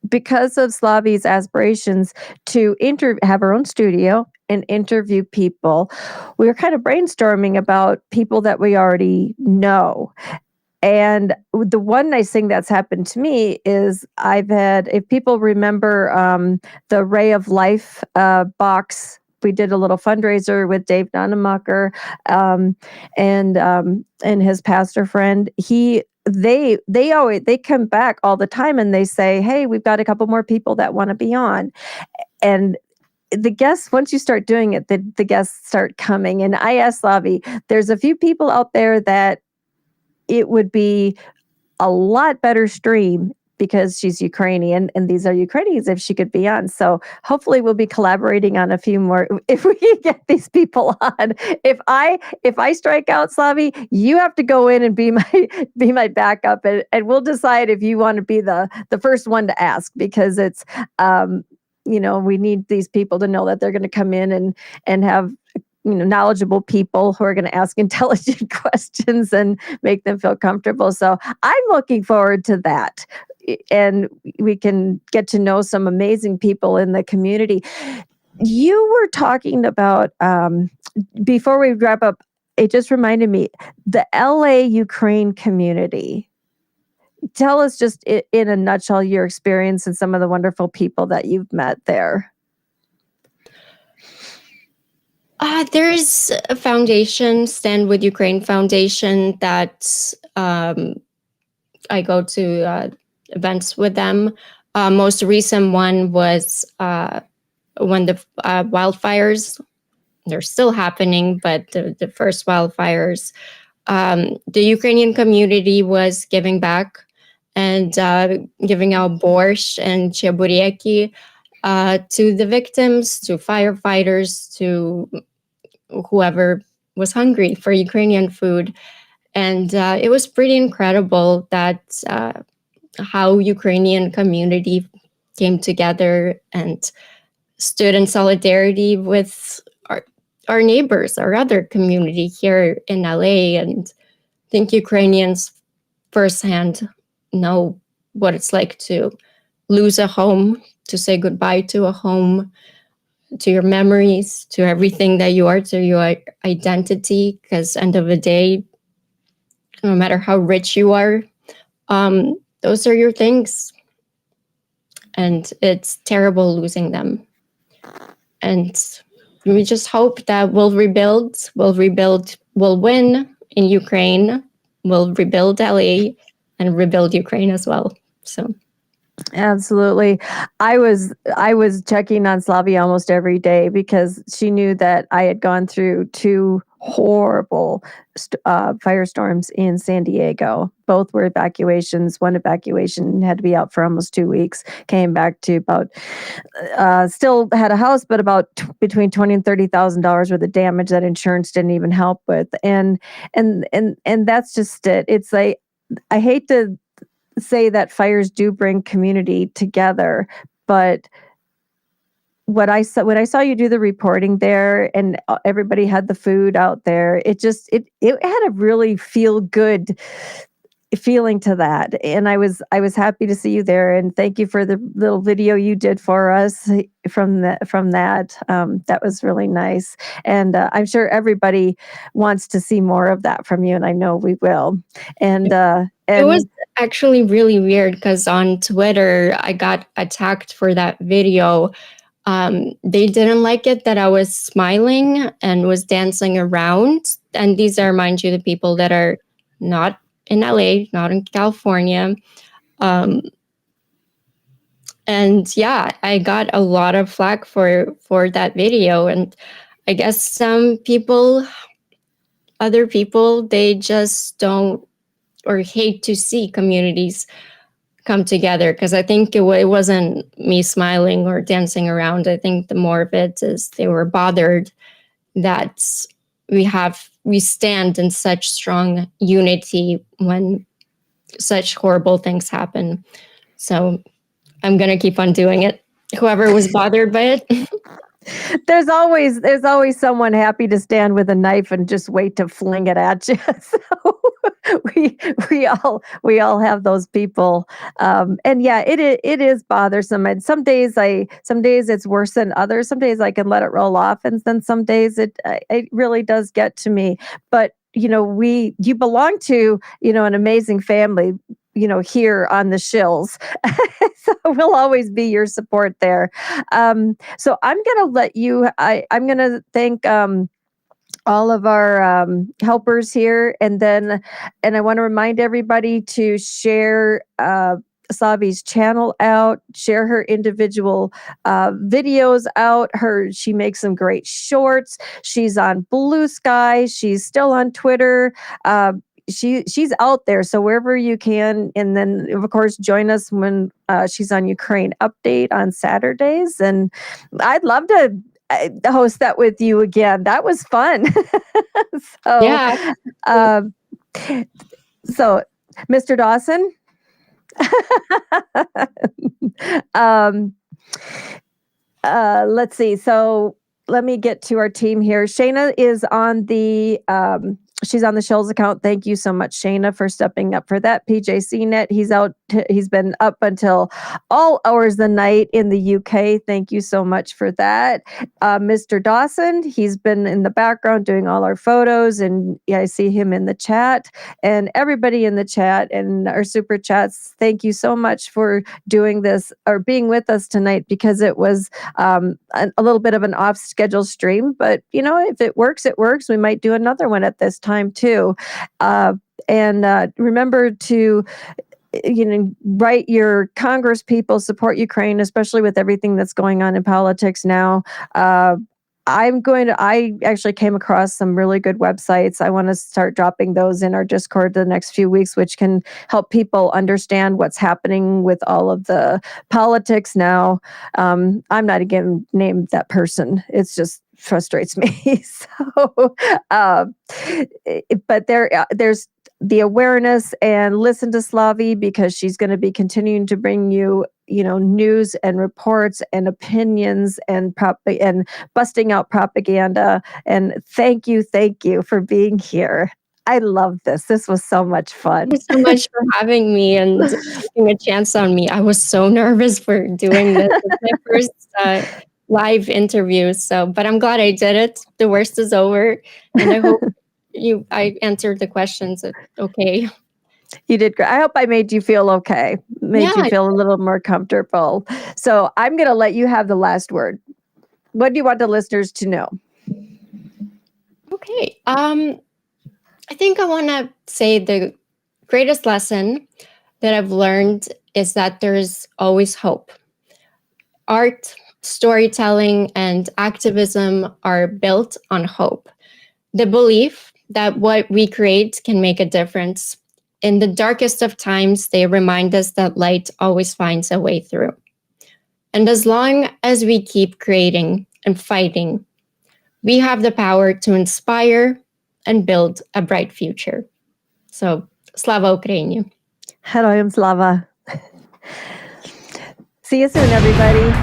because of Slavie's aspirations to have her own studio and interview people, we were kind of brainstorming about people that we already know. And the one nice thing that's happened to me is if people remember the Ray of Life box, we did a little fundraiser with Dave Nonemacher and his pastor friend. They come back all the time and they say, hey, we've got a couple more people that want to be on. And the guests, once you start doing it, the guests start coming. And I asked Slavie, there's a few people out there that it would be a lot better stream because she's Ukrainian and these are Ukrainians if she could be on. So hopefully we'll be collaborating on a few more if we can get these people on. If I strike out, Slavie, you have to go in and be my backup, and we'll decide if you want to be the first one to ask, because it's we need these people to know that they're going to come in and have knowledgeable people who are going to ask intelligent questions and make them feel comfortable. So I'm looking forward to that. And we can get to know some amazing people in the community. You were talking about, before we wrap up, it just reminded me, the LA Ukraine community. Tell us just in a nutshell your experience and some of the wonderful people that you've met there. There's a foundation, Stand With Ukraine Foundation, that I go to events with them. Most recent one was when the wildfires, they're still happening, but the first wildfires, the Ukrainian community was giving back and giving out borscht and chebureki to the victims, to firefighters, to whoever was hungry for Ukrainian food. And it was pretty incredible that how Ukrainian community came together and stood in solidarity with our neighbors, our other community here in LA. And I think Ukrainians firsthand know what it's like to lose a home, to say goodbye to a home, to your memories, to everything that you are, to your identity. Because end of the day, no matter how rich you are, those are your things. And it's terrible losing them. And we just hope that we'll win in Ukraine, we'll rebuild LA and rebuild Ukraine as well. So absolutely. I was checking on Slavie almost every day because she knew that I had gone through two horrible firestorms in San Diego. Both were evacuations. One evacuation had to be out for almost 2 weeks. Came back to about still had a house, but about between $20,000 and $30,000 worth of damage that insurance didn't even help with. And that's just it. It's like, I hate to say that fires do bring community together, but when I saw you do the reporting there and everybody had the food out there, it had a really feel good feeling to that. And I was happy to see you there, and thank you for the little video you did for us from that. That was really nice. And I'm sure everybody wants to see more of that from you, and I know we will. And it was actually really weird because on Twitter I got attacked for that video They didn't like it that I was smiling and was dancing around. And these are, mind you, the people that are not in LA, not in California. And yeah, I got a lot of flack for that video. And I guess other people, they just don't or hate to see communities come together, because I think it wasn't me smiling or dancing around. I think the more of it is they were bothered that we stand in such strong unity when such horrible things happen. So I'm going to keep on doing it. Whoever was bothered by it. There's always someone happy to stand with a knife and just wait to fling it at you. So we all have those people, and yeah, it is bothersome. And some days it's worse than others. Some days I can let it roll off, and then some days it really does get to me. But you belong to an amazing family, here on the Shills. So we'll always be your support there. So I'm going to let you, I'm going to thank all of our helpers here. And I want to remind everybody to share Slavie's channel out, share her individual videos out. She makes some great shorts. She's on Blue Sky. She's still on Twitter. She's out there, so wherever you can. And then of course join us when she's on Ukraine Update on Saturdays, and I'd love to host that with you again. That was fun. So Yeah. So Mr. Dawson. Let's see, so let me get to our team here. Shayna is on the she's on the Shills account. Thank you so much, Shayna, for stepping up for that. PJCnet, he's been up until all hours of the night in the UK. Thank you so much for that. Mr. Dawson, he's been in the background doing all our photos, and yeah, I see him in the chat. And everybody in the chat and our super chats, thank you so much for doing this or being with us tonight, because it was a little bit of an off schedule stream, but if it works, it works. We might do another one at this time too. And remember to write your Congress people, support Ukraine, especially with everything that's going on in politics now. I actually came across some really good websites. I want to start dropping those in our Discord the next few weeks, which can help people understand what's happening with all of the politics now. I'm not again named that person. It's just frustrates me. So, but there's the awareness, and listen to Slavie, because she's going to be continuing to bring you news and reports and opinions and busting out propaganda. And thank you for being here. I love this. This was so much fun. Thank you so much for having me and taking a chance on me. I was so nervous for doing this. It's my first live interview, but I'm glad I did it. The worst is over, and I hope I answered the questions okay. You did great. I hope I made you feel okay. You feel a little more comfortable. So I'm going to let you have the last word. What do you want the listeners to know? Okay. I think I want to say the greatest lesson that I've learned is that there's always hope. Art, storytelling, and activism are built on hope. The belief that what we create can make a difference. In the darkest of times, they remind us that light always finds a way through. And as long as we keep creating and fighting, we have the power to inspire and build a bright future. So, Slava Ukraini. Heroyam Slava. See you soon, everybody.